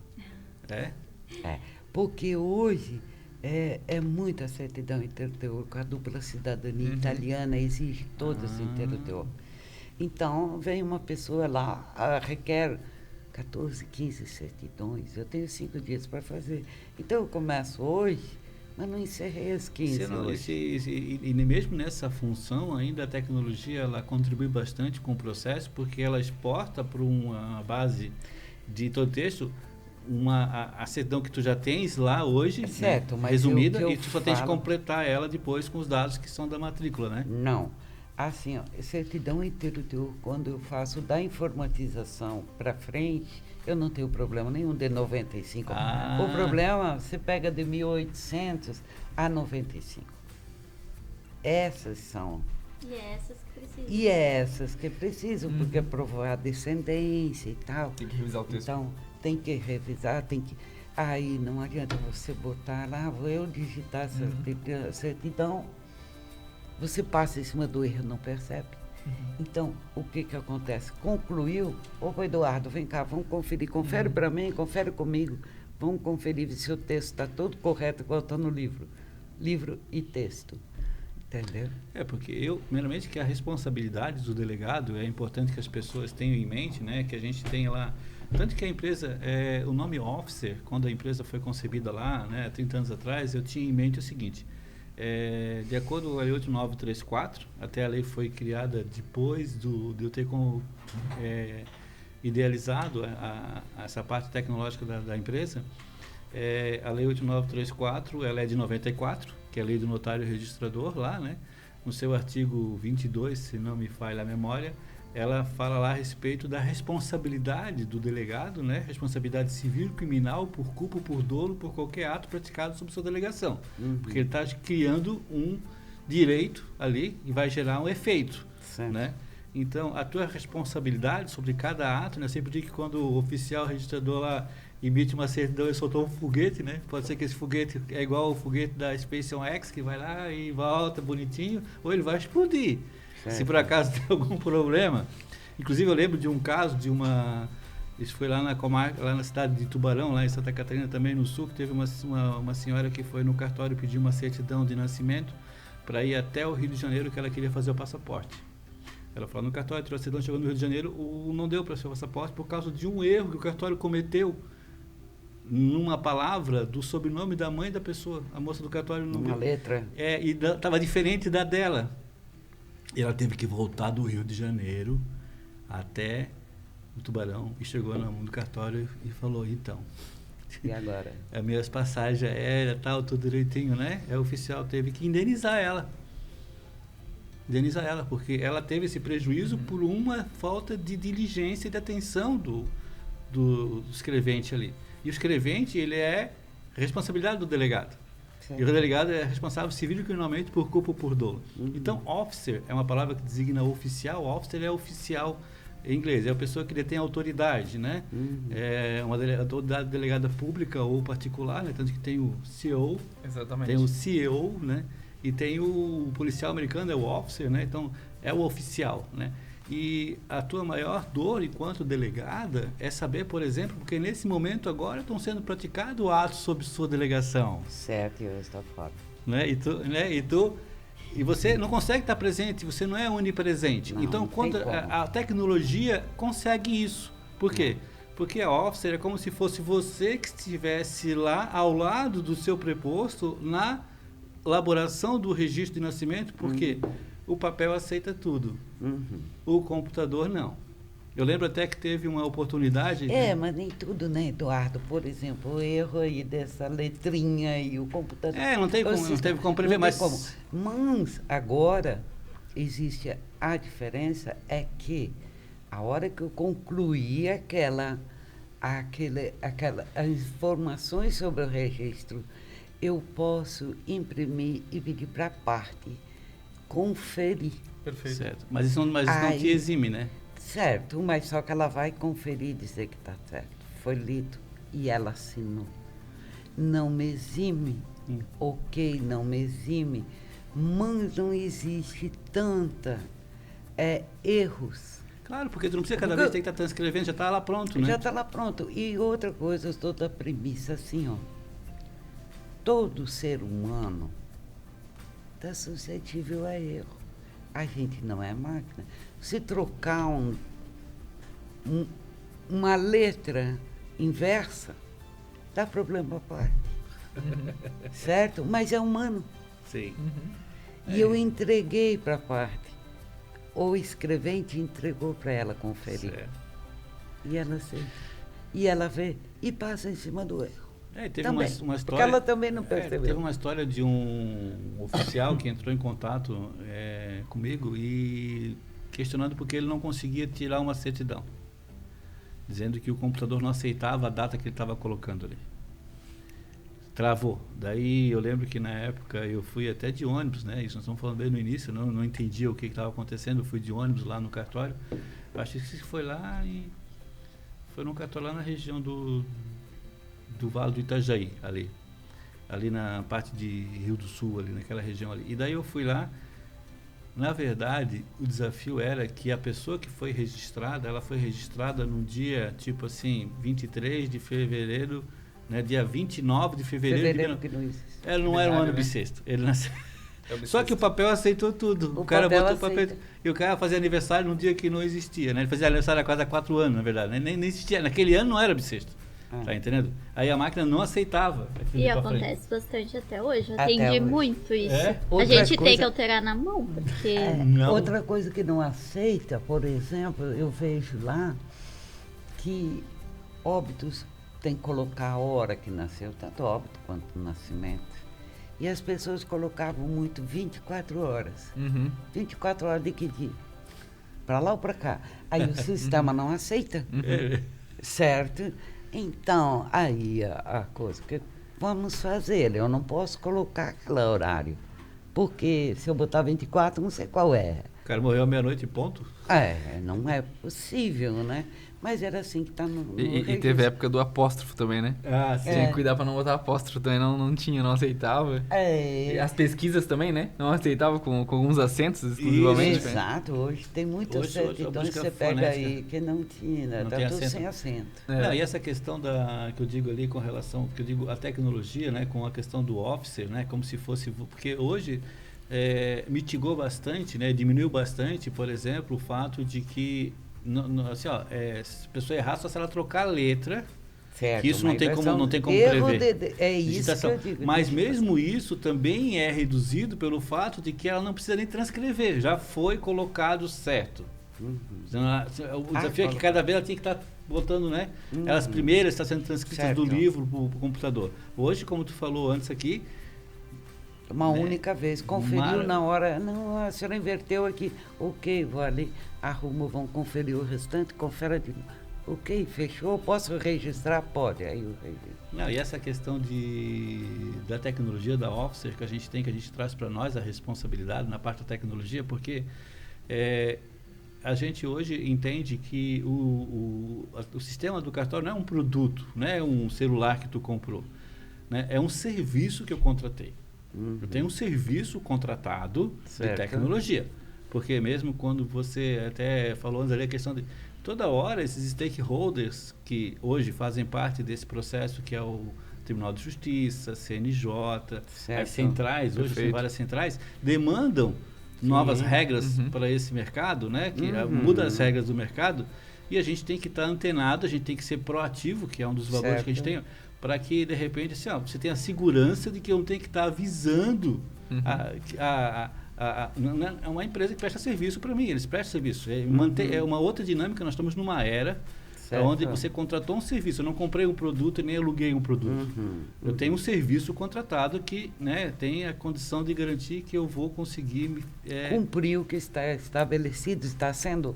Porque hoje é muita certidão intertuor, com a dupla cidadania italiana exige todas intertuor. Então, vem uma pessoa lá, requer 14, 15 certidões, eu tenho 5 dias para fazer. Então, eu começo hoje, mas não encerrei as 15 hoje. E mesmo nessa função, ainda a tecnologia ela contribui bastante com o processo, porque ela exporta para uma base de todo texto a certidão que tu já tens lá hoje, certo, né, mas resumida, e tu só tens que completar ela depois com os dados que são da matrícula, né? Não. Assim, certidão intertuor, quando eu faço da informatização para frente, eu não tenho problema nenhum de 95. O problema, você pega de 1800 a 95. Essas são. E essas que precisam, porque é provar a descendência e tal. Tem que revisar o texto. Então, tem que revisar, Aí não adianta você botar lá, vou eu digitar essa certidão, você passa em cima do erro, não percebe. Então, o que acontece? Concluiu, opa, Eduardo, vem cá, vamos conferir, confere para mim, confere comigo, vamos conferir se o texto está todo correto, igual está no livro e texto. Entendeu? Porque primeiramente, que a responsabilidade do delegado é importante que as pessoas tenham em mente, né, que a gente tenha lá. Tanto que a empresa, o nome Officer, quando a empresa foi concebida lá, né, 30 anos atrás, eu tinha em mente o seguinte: de acordo com a Lei 8934, até a lei foi criada depois de eu ter idealizado essa parte tecnológica da empresa. A Lei 8934, ela é de 94, que é a Lei do Notário Registrador lá, né? No seu artigo 22, se não me falha a memória, ela fala lá a respeito da responsabilidade do delegado, né? Responsabilidade civil e criminal por culpa ou por dolo por qualquer ato praticado sob sua delegação. Porque ele está criando um direito ali e vai gerar um efeito, né? Então, a tua responsabilidade sobre cada ato, né? Eu sempre digo que quando o oficial registrador lá emite uma certidão e soltou um foguete, né? Pode ser que esse foguete é igual ao foguete da SpaceX, que vai lá e volta bonitinho, ou ele vai explodir. Se por acaso tem algum problema. Inclusive, eu lembro de um caso isso foi lá na comarca, lá na cidade de Tubarão, lá em Santa Catarina, também no sul, que teve uma senhora que foi no cartório pedir uma certidão de nascimento para ir até o Rio de Janeiro, que ela queria fazer o passaporte. Ela falou no cartório, tirou a certidão, chegou no Rio de Janeiro, não deu para ser o passaporte por causa de um erro que o cartório cometeu numa palavra do sobrenome da mãe da pessoa. A moça do cartório não uma letra. E estava diferente da dela. E ela teve que voltar do Rio de Janeiro até o Tubarão e chegou no cartório e falou: então, e agora? As minhas passagens aéreas, tal, tudo direitinho, né? O oficial teve que indenizar ela, porque ela teve esse prejuízo por uma falta de diligência e de atenção do escrevente ali. E o escrevente, ele é responsabilidade do delegado. E o delegado é responsável civil e criminalmente por culpa ou por dolo. Então, officer é uma palavra que designa oficial. Officer é oficial em inglês. É a pessoa que detém autoridade, né? É uma autoridade delegada pública ou particular, né? Tanto que tem o CEO, exatamente, tem o CEO, né? E tem o policial americano, é o officer, né? Então, é o oficial, né? E a tua maior dor enquanto delegada é saber, por exemplo, porque nesse momento agora estão sendo praticados atos sob sua delegação. 7 horas está fora. né? E você não consegue estar presente, você não é onipresente. Não, então, não quando tem como. a tecnologia consegue isso. Por quê? Porque a Officer é como se fosse você que estivesse lá ao lado do seu preposto na elaboração do registro de nascimento, porque o papel aceita tudo, o computador não. Eu lembro até que teve uma oportunidade... Mas nem tudo, né, Eduardo? Por exemplo, o erro aí dessa letrinha e o computador... não teve como prever, mas... Mas agora, existe a diferença, é que a hora que eu concluí as informações sobre o registro, eu posso imprimir e pedir para a parte conferir. Perfeito. Certo. Mas isso não te exime, né? Certo, mas só que ela vai conferir e dizer que está certo. Foi lido e ela assinou. Não me exime, ok, não me exime, mas não existe tanta erros. Claro, porque tu não precisa cada vez ter que estar transcrevendo, já está lá pronto, né? Já está lá pronto. E outra coisa, eu estou da premissa assim, ó. Todo ser humano está suscetível a erro. A gente não é máquina. Se trocar uma letra inversa, dá problema à parte. Certo? Mas é humano. Sim. E eu entreguei para a parte. O escrevente entregou para ela conferir. Certo. E ela aceita. E ela vê e passa em cima do erro. Teve também, uma história... porque ela também não percebeu. Teve uma história de um oficial que entrou em contato comigo e questionando porque ele não conseguia tirar uma certidão, dizendo que o computador não aceitava a data que ele estava colocando ali. Travou. Daí eu lembro que na época eu fui até de ônibus, né? Isso nós estamos falando bem no início, não entendia o que estava acontecendo. Eu fui de ônibus lá no cartório. Acho que foi lá e foi num cartório lá na região do Vale do Itajaí, ali na parte de Rio do Sul, ali naquela região ali. E daí eu fui lá. Na verdade, o desafio era que a pessoa que foi registrada, ela foi registrada no dia, tipo assim, 23 de fevereiro, né, dia 29 de fevereiro. Que não existe. Ela não era um ano bissexto. Ele nasceu. Só que o papel aceitou tudo. O cara botou o papel. E o cara fazia aniversário num dia que não existia, né? Ele fazia aniversário há quase 4 anos, na verdade. Nem existia. Naquele ano não era bissexto. Tá entendendo? Aí a máquina não aceitava. E acontece bastante até hoje. Eu atendi muito isso. A gente tem que alterar na mão, porque... Outra coisa que não aceita, por exemplo, eu vejo lá que óbitos tem que colocar a hora que nasceu, tanto óbito quanto nascimento. E as pessoas colocavam muito 24 horas. 24 horas de que dia? Para lá ou para cá? Aí o sistema não aceita. Certo? Então, aí a coisa que vamos fazer, eu não posso colocar aquele horário, porque se eu botar 24, não sei qual é. O cara morreu à meia-noite e ponto? Não é possível, né? Mas era assim que está no E teve a época do apóstrofo também, né? Sim. Tinha que cuidar para não botar apóstrofo também, não tinha, não aceitava. E as pesquisas também, né? Não aceitava com alguns acentos exclusivamente. Exato, hoje tem muitas certidões que você pega aí que não tinha, né? Tá tudo sem acento. Não, e essa questão que eu digo ali com relação, que eu digo a tecnologia, né? Com a questão do officer, né? Como se fosse, porque hoje mitigou bastante, né? Diminuiu bastante, por exemplo, o fato de que assim, a pessoa errar só se ela trocar a letra, certo, que isso não tem como prever. É isso que eu digo. Mas mesmo isso também é reduzido pelo fato de que ela não precisa nem transcrever, já foi colocado certo. O desafio é que cada vez ela tem que estar botando, né? Elas primeiras estão sendo transcritas do livro para o computador. Hoje, como tu falou antes aqui, uma única vez, conferiu na hora, não, a senhora inverteu aqui, ok, vou ali, arrumo, vão conferir o restante, confere de novo. Ok, fechou, posso registrar? Pode, aí eu registro. Não, e essa questão da tecnologia, da Officer, que a gente traz para nós a responsabilidade na parte da tecnologia, porque a gente hoje entende que o sistema do cartório não é um produto, não é um celular que tu comprou, né? É um serviço que eu contratei. Eu tenho um serviço contratado de tecnologia. Porque mesmo quando você até falou antes ali a questão de... Toda hora esses stakeholders que hoje fazem parte desse processo, que é o Tribunal de Justiça, CNJ, Certo. as centrais, hoje Perfeito. são várias centrais, demandam novas regras para esse mercado, né? Que muda as regras do mercado, e a gente tem que estar antenado, a gente tem que ser proativo, que é um dos valores que a gente tem, para que, de repente, assim, você tenha a segurança de que eu não tenho que estar avisando é uma empresa que presta serviço para mim, eles prestam serviço. É uma outra dinâmica, nós estamos numa era onde você contratou um serviço. Eu não comprei um produto e nem aluguei um produto. Eu tenho um serviço contratado que, né, tem a condição de garantir que eu vou conseguir... cumprir o que está estabelecido, está sendo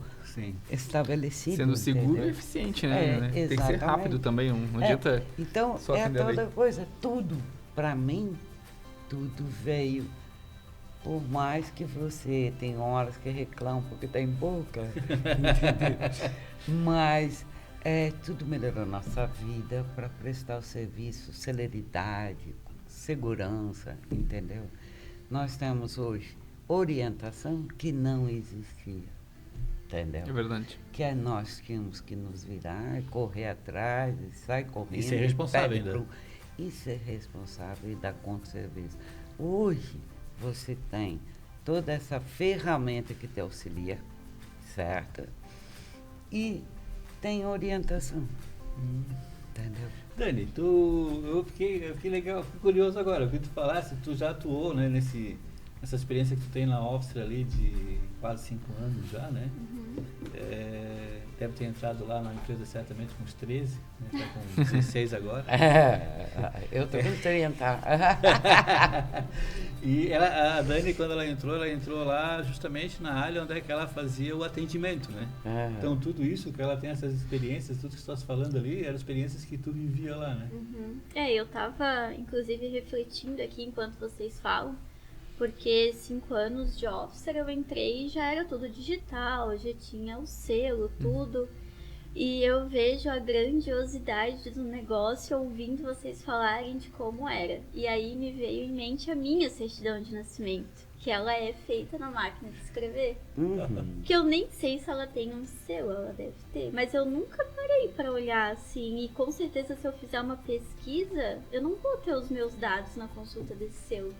estabelecido. Sendo seguro entendeu? e eficiente, né? Tem que ser Exatamente. rápido também, não adianta Então, só é atender a lei. toda coisa, tudo, para mim, tudo veio. Por mais que você tem horas que reclama porque está em boca, entendeu? Mas tudo melhorou nossa vida para prestar o serviço, celeridade, segurança, entendeu? Nós temos hoje orientação que não existia, entendeu? É verdade. Que nós tínhamos que nos virar, correr atrás, sair correndo. E ser responsável ainda. E ser responsável e dar conta do serviço. Hoje, você tem toda essa ferramenta que te auxilia, certo? E tem orientação, entendeu? Dani, eu fiquei legal, fiquei curioso agora, ouvi tu falar, se tu já atuou, né, nessa experiência que tu tem na Officer ali de quase 5 anos já, né? Deve ter entrado lá na empresa certamente com uns 13, né? Tá com 16 agora. Eu tô com 30. E a Dani, quando ela entrou lá justamente na área onde é que ela fazia o atendimento, né? Então tudo isso que ela tem, essas experiências, tudo que você está falando ali, eram experiências que tu vivia lá, né? Eu tava, inclusive, refletindo aqui enquanto vocês falam, porque 5 anos de Officer eu entrei e já era tudo digital, já tinha o selo, tudo. E eu vejo a grandiosidade do negócio ouvindo vocês falarem de como era. E aí me veio em mente a minha certidão de nascimento, que ela é feita na máquina de escrever. Que eu nem sei se ela tem um selo, ela deve ter. Mas eu nunca parei para olhar assim. E com certeza se eu fizer uma pesquisa, eu não vou ter os meus dados na consulta desse selo.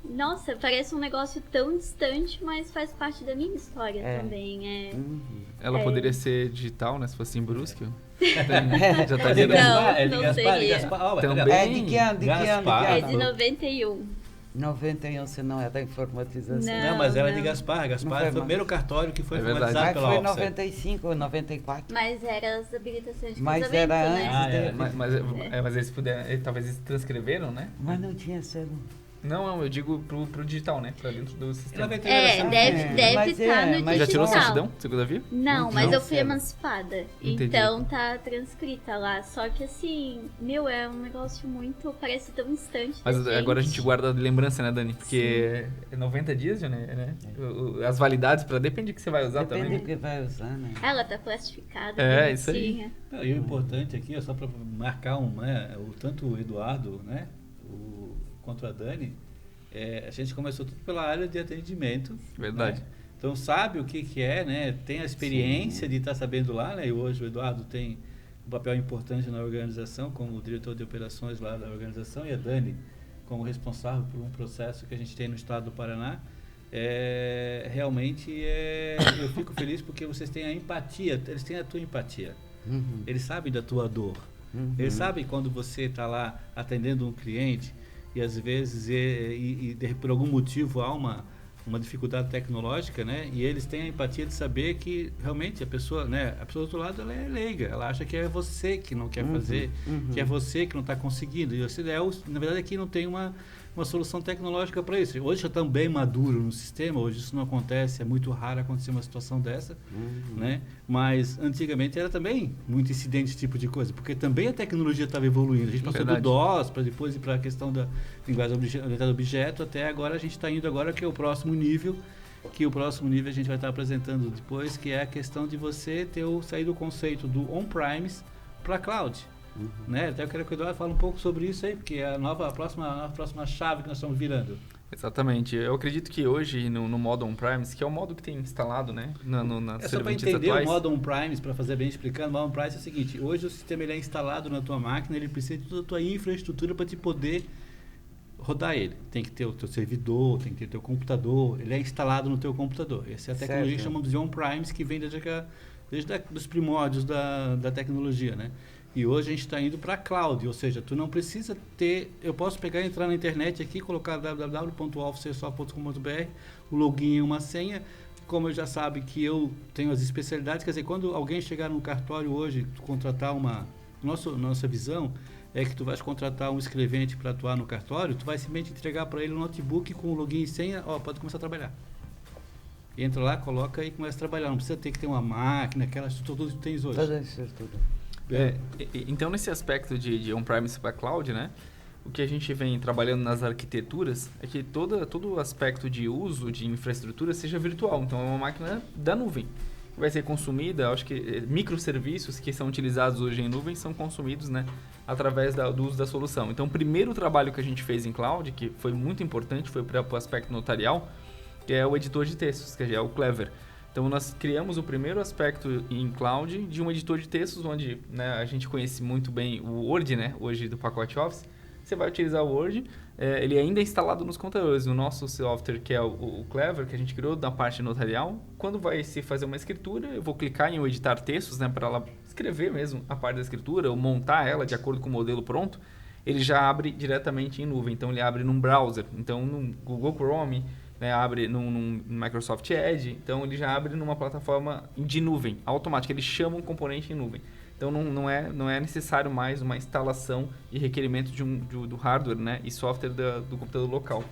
Nossa, parece um negócio tão distante, mas faz parte da minha história também. Ela poderia ser digital, né? Se fosse em Brusque. Já tá É de dizendo. Gaspar, não seria. Também. É de que ano? De que ano? Gaspar. É de 91. 91, você não é da informatização. Não, mas ela é de não. Gaspar. Gaspar foi foi o primeiro cartório que foi verdade. informatizado Mas pela foi em Officer. 95 ou 94. Mas era as habilitações de Mas casamento, era né? antes Mas eles puderam. Talvez eles transcreveram, né? Mas não tinha selo. Não, eu digo pro digital, né? Pra dentro do sistema. Ela vai ter versão. Deve mas estar no mas Já tirou digital. certidão, segunda via? Não, mas Não, eu fui selo. emancipada. Entendi. Então tá transcrita lá. Só que assim, é um negócio muito. Parece tão distante. Mas da agora a gente guarda de lembrança, né, Dani? Porque é 90 dias, né? As validades, depende do que você vai usar Depende também. do que vai usar, né? Ela tá plastificada. Isso aí. bonitinha. E o importante aqui, só para marcar tanto o Eduardo, né, quanto a Dani, a gente começou tudo pela área de atendimento. Verdade. Né? Então sabe o que é, né? Tem a experiência de estar sabendo lá, né? E hoje o Eduardo tem um papel importante na organização, como diretor de operações lá da organização, e a Dani como responsável por um processo que a gente tem no estado do Paraná. Realmente eu fico feliz porque vocês têm a empatia, eles têm a tua empatia. Eles sabem da tua dor. Eles sabem quando você está lá atendendo um cliente e às vezes por algum motivo há uma dificuldade tecnológica, né? E eles têm a empatia de saber que realmente a pessoa do outro lado, ela é leiga, ela acha que é você que não quer fazer, que é você que não está conseguindo. E você na verdade aqui não tem uma solução tecnológica para isso. Hoje já está bem maduro no sistema, hoje isso não acontece, é muito raro acontecer uma situação dessa, né? Mas antigamente era também muito incidente esse tipo de coisa, porque também a tecnologia estava evoluindo. A gente passou do DOS para depois ir para a questão da linguagem orientada a objeto, até agora a gente está indo agora que é o próximo nível, a gente vai estar apresentando depois, que é a questão de você sair do conceito do on-premise para cloud. Né? Até eu quero que o Eduardo fale um pouco sobre isso aí, porque é a próxima chave que nós estamos virando. Exatamente. Eu acredito que hoje no modo on-premise, que é o modo que tem instalado, né, nas Só para serventes entender atuais. o modo on-premise, para fazer bem explicando, o modo on-premise é o seguinte: hoje o sistema ele é instalado na tua máquina, ele precisa de toda a tua infraestrutura para te poder rodar ele. Tem que ter o teu servidor, tem que ter o teu computador, ele é instalado no teu computador. Essa é a tecnologia que chamamos de on-premise, que vem desde os primórdios da tecnologia, né? E hoje a gente está indo para a cloud, ou seja, tu não precisa ter... Eu posso pegar e entrar na internet aqui, colocar www.officersoft.com.br, o login e uma senha. Como eu já sabe que eu tenho as especialidades, quer dizer, quando alguém chegar no cartório hoje, tu contratar nossa visão é que tu vais contratar um escrevente para atuar no cartório, tu vai simplesmente entregar para ele um notebook com o login e senha, pode começar a trabalhar. Entra lá, coloca e começa a trabalhar. Não precisa ter que ter uma máquina, aquela estrutura que tu tens hoje. Toda a estrutura. Então, nesse aspecto de on-premise para cloud, né, o que a gente vem trabalhando nas arquiteturas é que todo o aspecto de uso de infraestrutura seja virtual. Então, é uma máquina da nuvem. Vai ser consumida, acho que microserviços que são utilizados hoje em nuvem são consumidos, né, através do uso da solução. Então, o primeiro trabalho que a gente fez em cloud, que foi muito importante, foi para o aspecto notarial, que é o editor de textos, que é o Clever. Então, nós criamos o primeiro aspecto em cloud de um editor de textos, onde, né, a gente conhece muito bem o Word, né, hoje do pacote Office. Você vai utilizar o Word, ele ainda é instalado nos computadores. O nosso software, que é o Clever, que a gente criou da parte notarial, quando vai se fazer uma escritura, eu vou clicar em editar textos, né, para ela escrever mesmo a parte da escritura, ou montar ela de acordo com o modelo pronto, ele já abre diretamente em nuvem. Então, ele abre num browser, então no Google Chrome, né, abre num Microsoft Edge, então ele já abre numa plataforma de nuvem, automática, ele chama um componente em nuvem. Então não é necessário mais uma instalação e requerimento do hardware, né, e software do computador local.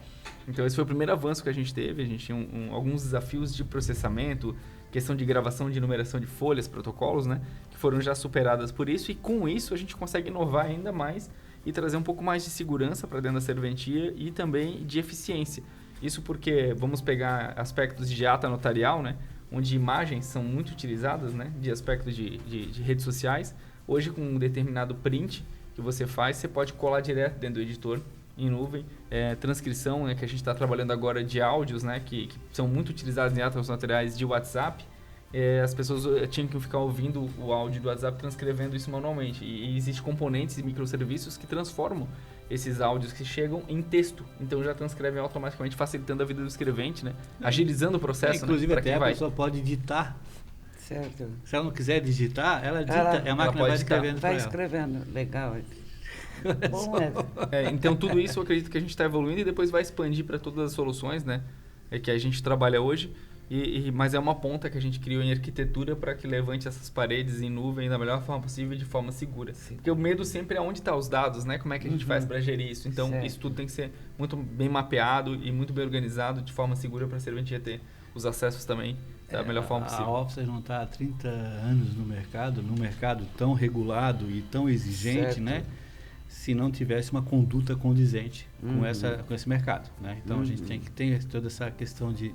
Então esse foi o primeiro avanço que a gente teve, a gente tinha alguns desafios de processamento, questão de gravação de numeração de folhas, protocolos, né, que foram já superadas por isso, e com isso a gente consegue inovar ainda mais e trazer um pouco mais de segurança para dentro da serventia e também de eficiência. Isso porque vamos pegar aspectos de ata notarial, né, onde imagens são muito utilizadas, né, de aspectos de redes sociais. Hoje, com um determinado print que você faz, você pode colar direto dentro do editor em nuvem. Transcrição, né, que a gente está trabalhando agora de áudios, né, que são muito utilizados em atas notariais de WhatsApp. As pessoas tinham que ficar ouvindo o áudio do WhatsApp, transcrevendo isso manualmente. E existem componentes e microserviços que transformam esses áudios que chegam em texto. Então já transcrevem automaticamente, facilitando a vida do escrevente, né? Agilizando o processo. Inclusive, né? até a pessoa pode ditar. Certo. Se ela não quiser digitar, ela dita. A máquina vai escrevendo para Vai ela. escrevendo. Legal. Bom, então tudo isso eu acredito que a gente está evoluindo e depois vai expandir para todas as soluções, né, que a gente trabalha hoje. Mas é uma ponta que a gente criou em arquitetura para que levante essas paredes em nuvem da melhor forma possível e de forma segura. Sim. Porque o medo sempre é onde estão os dados, né? Como é que a gente faz para gerir isso? Então, isso tudo tem que ser muito bem mapeado e muito bem organizado de forma segura para a serventia ter os acessos também da melhor forma possível. A Officer não está há 30 anos no mercado tão regulado e tão exigente, certo, né? Se não tivesse uma conduta condizente com esse mercado, né? Então, a gente tem que ter toda essa questão de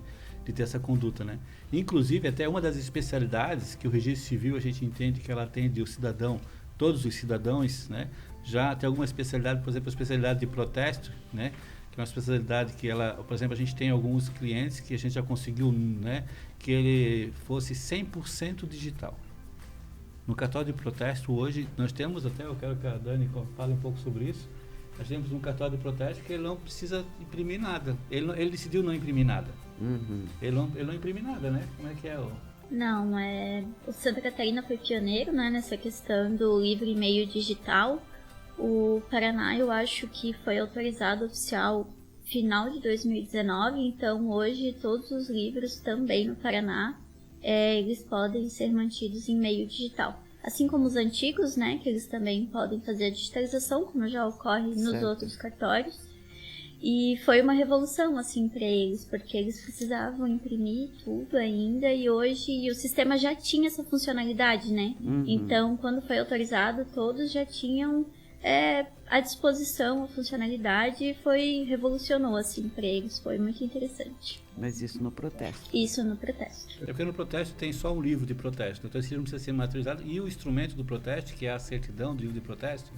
ter essa conduta, né? Inclusive, até uma das especialidades que o registro civil a gente entende que ela atende o cidadão, todos os cidadãos, né? Já tem alguma especialidade, por exemplo, a especialidade de protesto, né? Que é uma especialidade que ela, por exemplo, a gente tem alguns clientes que a gente já conseguiu, né? Que ele fosse 100% digital. No cartório de protesto hoje, nós temos até, eu quero que a Dani fale um pouco sobre isso, nós temos um cartório de protesto que ele não precisa imprimir nada. Ele decidiu não imprimir nada. Ele não imprime nada, né? Como é que é? Não, o Santa Catarina foi pioneiro, né, nessa questão do livre e-mail digital. O Paraná, eu acho que foi autorizado oficial final de 2019, então hoje todos os livros também no Paraná, eles podem ser mantidos em meio digital. Assim como os antigos, né, que eles também podem fazer a digitalização, como já ocorre nos outros cartórios. E foi uma revolução, assim, para eles, porque eles precisavam imprimir tudo ainda, e hoje o sistema já tinha essa funcionalidade, né? Então, quando foi autorizado, todos já tinham a disposição, a funcionalidade revolucionou assim para eles, foi muito interessante. Mas isso no protesto. Isso no protesto. É porque no protesto tem só um livro de protesto, então esse livro não precisa ser materializado, e o instrumento do protesto, que é a certidão do livro de protesto,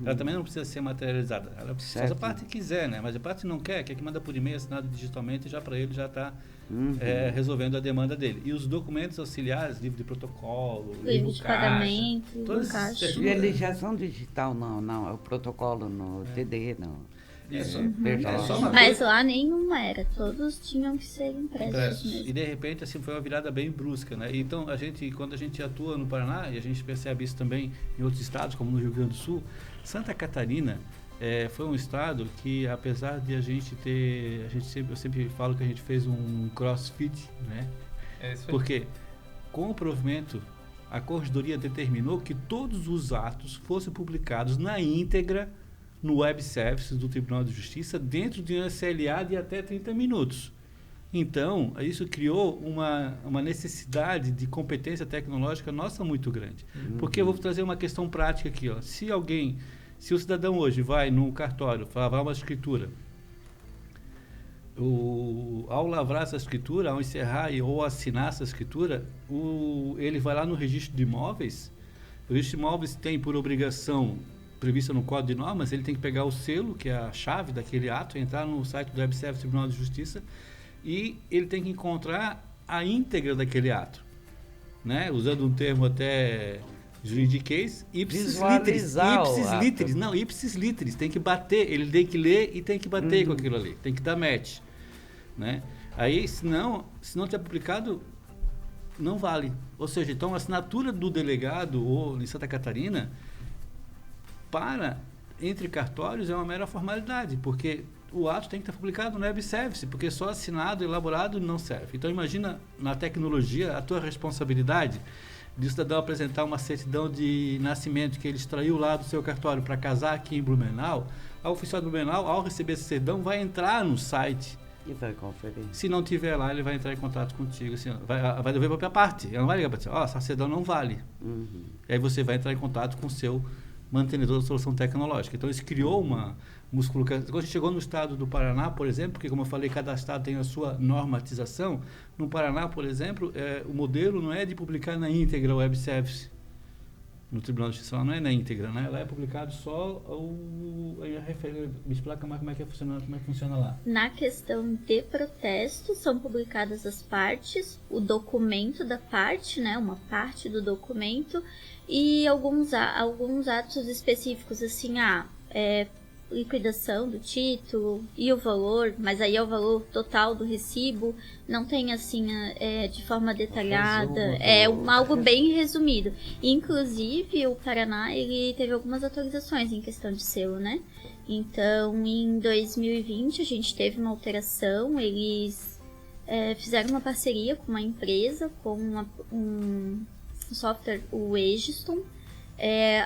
ela também não precisa ser materializada. Ela precisa, se a parte quiser, né? Mas a parte não quer, que manda por e-mail assinado digitalmente, já para ele já está resolvendo a demanda dele. E os documentos auxiliares, livro de protocolo, livro de caixa, pagamento, caixa. E a legislação digital não, é o protocolo no TD, não. Isso. É só uma Mas lá nenhuma era, todos tinham que ser impressos mesmo. E de repente assim foi uma virada bem brusca, né? Então quando a gente atua no Paraná, e a gente percebe isso também em outros estados, como no Rio Grande do Sul, Santa Catarina foi um estado que, apesar de eu sempre falo que a gente fez um crossfit, né? Porque com o provimento, a corregedoria determinou que todos os atos fossem publicados na íntegra no web service do Tribunal de Justiça dentro de uma SLA de até 30 minutos. Então, isso criou uma necessidade de competência tecnológica nossa muito grande. Porque eu vou trazer uma questão prática aqui. Ó. Se o cidadão hoje vai no cartório lavar uma escritura, ao lavrar essa escritura, ao encerrar ou assinar essa escritura, ele vai lá no registro de imóveis. O registro de imóveis tem por obrigação prevista no Código de Normas, ele tem que pegar o selo, que é a chave daquele ato, entrar no site do WebService Tribunal de Justiça e ele tem que encontrar a íntegra daquele ato, né? Usando um termo até juridiquês, ipsis literis, tem que bater, ele tem que ler e tem que bater com aquilo ali, tem que dar match, né? Aí, se não tiver publicado, não vale. Ou seja, então a assinatura do delegado ou em Santa Catarina entre cartórios é uma mera formalidade, porque o ato tem que estar publicado no web service, porque só assinado, elaborado não serve. Então imagina na tecnologia a tua responsabilidade de o cidadão apresentar uma certidão de nascimento que ele extraiu lá do seu cartório para casar aqui em Blumenau. A oficial de Blumenau, ao receber essa certidão, vai entrar no site e vai conferir. Se não tiver lá, ele vai entrar em contato contigo, assim, vai devolver para a parte, ela não vai ligar para você, essa certidão não vale. E aí você vai entrar em contato com o seu mantenedor da solução tecnológica. Então, isso criou uma musculatura. Quando a gente chegou no estado do Paraná, por exemplo, porque, como eu falei, cada estado tem a sua normatização. No Paraná, por exemplo, o modelo não é de publicar na íntegra o web service. No Tribunal de Justiça, ela não é na íntegra, né? Ela é publicado só me explica mais como é que funciona lá. Na questão de protesto, são publicadas as partes, o documento da parte, né? Uma parte do documento e alguns atos específicos, assim, liquidação do título e o valor, mas aí é o valor total do recibo, não tem assim de forma detalhada, algo bem resumido. Inclusive o Paraná, ele teve algumas atualizações em questão de selo, né? Então em 2020 a gente teve uma alteração, eles fizeram uma parceria com uma empresa, com um software, o Egiston.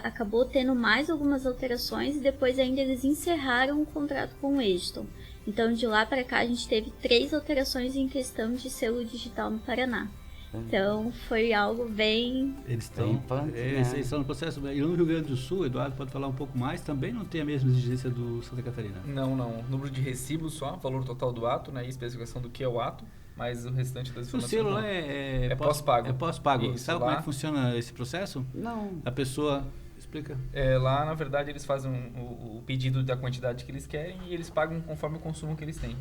Acabou tendo mais algumas alterações e depois ainda eles encerraram o contrato com o Egiston. Então de lá para cá a gente teve 3 alterações em questão de selo digital no Paraná. Então foi algo bem... Eles estão no processo. E no Rio Grande do Sul, Eduardo pode falar um pouco mais, também não tem a mesma exigência do Santa Catarina? Não. Número de recibos só, valor total do ato, né, e especificação do que é o ato. Mas o restante das informações... O selo lá é pós-pago. É pós-pago. Isso, sabe como é que funciona esse processo? Não. A pessoa... Explica. Lá, na verdade, eles fazem o pedido da quantidade que eles querem e eles pagam conforme o consumo que eles têm.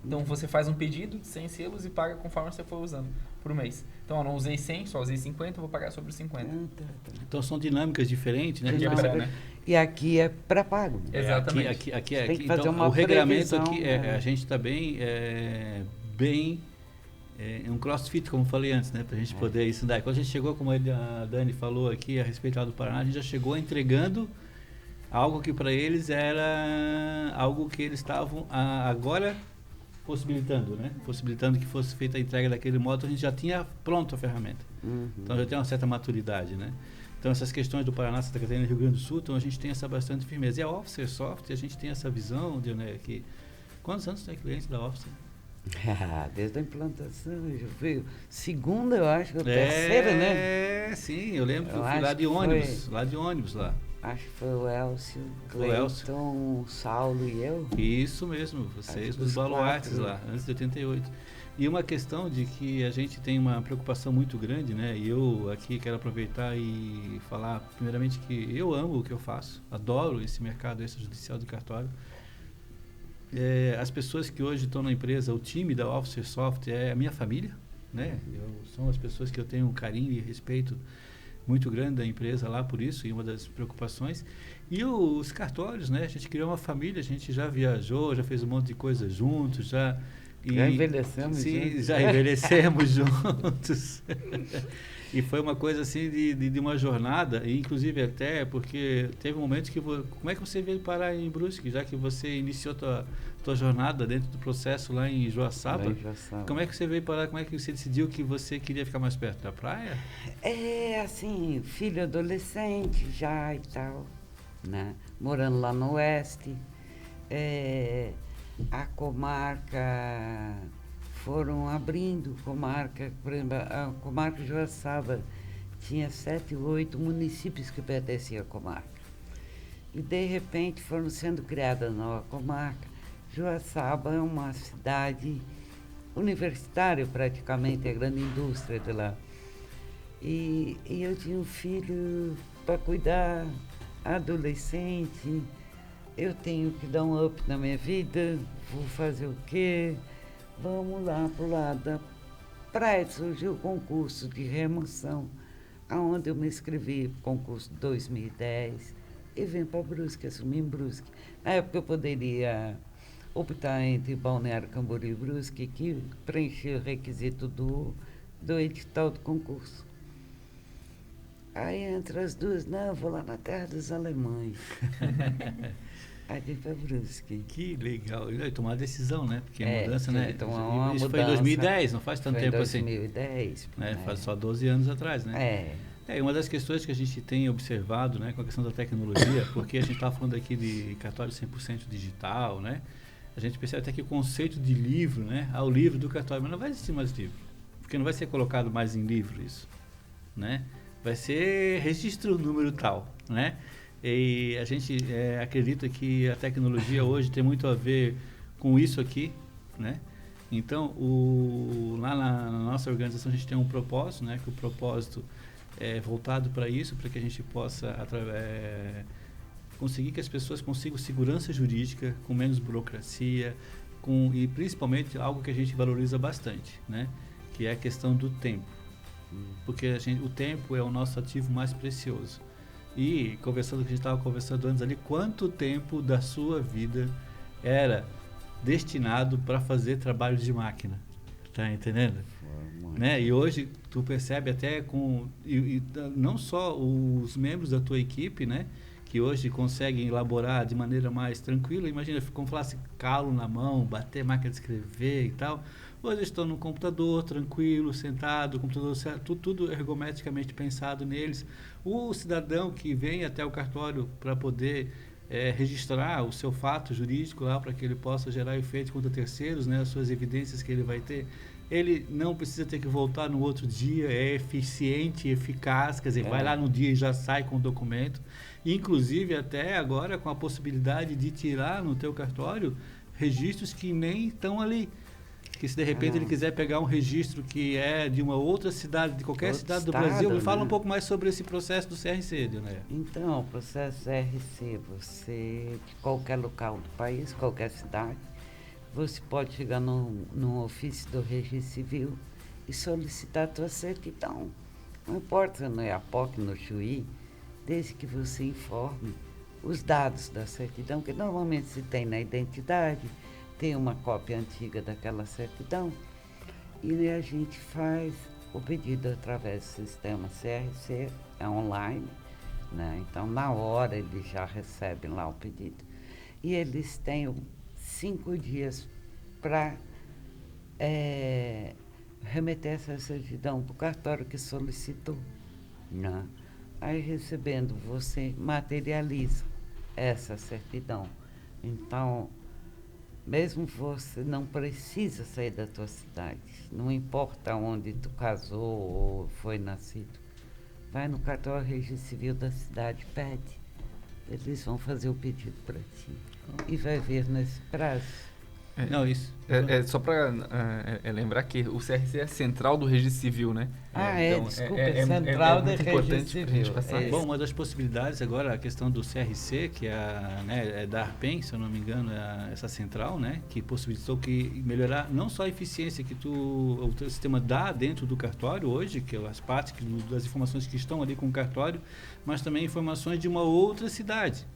Então, você faz um pedido de 100 selos e paga conforme você for usando por mês. Então, eu não usei 100, só usei 50, eu vou pagar sobre 50. Então, são dinâmicas diferentes, né? Né? E aqui é pré-pago. Exatamente. Aqui tem que então, fazer uma o regulamento previsão, aqui, a gente está bem um crossfit, como eu falei antes, né? Para a gente poder isso daí. Quando a gente chegou, como a Dani falou aqui a respeito lá do Paraná, a gente já chegou entregando algo que para eles era algo que eles estavam agora possibilitando, né? Possibilitando que fosse feita a entrega daquele modo, a gente já tinha pronto a ferramenta. Então já tem uma certa maturidade, né? Então essas questões do Paraná, Santa Catarina e Rio Grande do Sul, então a gente tem essa bastante firmeza. E a Officer Soft, a gente tem essa visão de, né, que... Quantos anos tem cliente da Officer? Desde a implantação, já veio segunda, eu acho, terceira, né? Sim, eu lembro que eu fui lá de ônibus, lá. Acho que foi o Elcio, O Elcio. Cleiton, o Saulo e eu. Isso mesmo, vocês Acho dos dos baluartes 4. lá, antes de 88. E uma questão de que a gente tem uma preocupação muito grande, né? E eu aqui quero aproveitar e falar, primeiramente, que eu amo o que eu faço, adoro esse mercado extrajudicial do cartório. As pessoas que hoje estão na empresa, o time da Officer Soft é a minha família, né? São as pessoas que eu tenho um carinho e respeito muito grande da empresa lá por isso, e uma das preocupações. E os cartórios, né? A gente criou uma família, a gente já viajou, já fez um monte de coisa juntos, já envelhecemos sim, juntos. já envelhecemos juntos. E foi uma coisa assim de uma jornada, e inclusive até porque teve um momento que... Como é que você veio parar em Brusque, já que você iniciou tua jornada dentro do processo lá em Joaçaba? Lá em Joaçaba. Como é que você veio parar, como é que você decidiu que você queria ficar mais perto da praia? Assim, filho adolescente já e tal, né? Morando lá no oeste. A comarca, foram abrindo comarca, por exemplo, a comarca de Joaçaba tinha 7, 8 municípios que pertenciam à comarca. E, de repente, foram sendo criadas nova comarca. Joaçaba é uma cidade universitária, praticamente, é a grande indústria de lá. E eu tinha um filho para cuidar, adolescente. Eu tenho que dar um up na minha vida, vou fazer o quê? Vamos lá para o lado da praia. Surgiu o concurso de remoção, onde eu me inscrevi, concurso de 2010, e vim para Brusque, assumi em Brusque. Na época eu poderia optar entre Balneário Camboriú e Brusque, que preenchia o requisito do edital do concurso. Aí, entre as duas, não, eu vou lá na terra dos alemães. Aí vim para Brusque. Que legal. E tomar uma decisão, né? Porque mudança, né? Uma isso mudança, foi em 2010, não faz tanto foi tempo em assim. 2010. Né? Faz só 12 anos atrás, né? Uma das questões que a gente tem observado, né, com a questão da tecnologia, porque a gente estava falando aqui de cartório 100% digital, né? A gente percebe até que o conceito de livro, né? O livro do cartório, mas não vai existir mais livro, porque não vai ser colocado mais em livro isso, né? Vai ser registro número tal, né? E a gente acredita que a tecnologia hoje tem muito a ver com isso aqui, né? Então, lá na nossa organização a gente tem um propósito, né? Que o propósito é voltado para isso, para que a gente possa conseguir que as pessoas consigam segurança jurídica, com menos burocracia, e principalmente algo que a gente valoriza bastante, né? Que é a questão do tempo. Porque o tempo é o nosso ativo mais precioso. E conversando, que a gente estava conversando antes ali, quanto tempo da sua vida era destinado para fazer trabalho de máquina? Tá entendendo? Né? E hoje tu percebe até não só os membros da tua equipe, né? Que hoje conseguem elaborar de maneira mais tranquila. Imagina, como falasse calo na mão, bater máquina de escrever e tal. Hoje eles estão no computador, tranquilo, sentado, computador tudo ergometricamente pensado neles. O cidadão que vem até o cartório para poder registrar o seu fato jurídico lá, para que ele possa gerar efeito contra terceiros, né, as suas evidências que ele vai ter, ele não precisa ter que voltar no outro dia, é eficiente, eficaz, quer dizer, vai lá no dia e já sai com o documento. Inclusive, até agora, com a possibilidade de tirar no teu cartório registros que nem estão ali. Que se de repente ele quiser pegar um registro que é de uma outra cidade, de qualquer cidade do Brasil, me fala um pouco mais sobre esse processo do CRC, Dionéia. Então, o processo CRC, você, de qualquer local do país, qualquer cidade, você pode chegar no ofício do Registro Civil e solicitar a tua certidão. Não importa no IAPOC, no Chuí, desde que você informe os dados da certidão, que normalmente se tem na identidade, tem uma cópia antiga daquela certidão, e a gente faz o pedido através do sistema CRC, é online, né? Então, na hora, eles já recebem lá o pedido. E eles têm 5 dias para remeter essa certidão para o cartório que solicitou, né? Aí, recebendo, você materializa essa certidão. Então, mesmo você não precisa sair da tua cidade, não importa onde tu casou ou foi nascido, vai no cartório Registro Civil da cidade, pede eles vão fazer o pedido para ti. E vai ver nesse prazo. Não, isso. Só para lembrar que o CRC é a central do registro civil, né? Desculpa, central do muito importante registro pra gente civil. passar. Bom, uma das possibilidades agora, a questão do CRC, que é da ARPEN, se eu não me engano, essa central, né, que possibilitou melhorar não só a eficiência que o teu sistema dá dentro do cartório hoje, que é as partes das informações que estão ali com o cartório, mas também informações de uma outra cidade.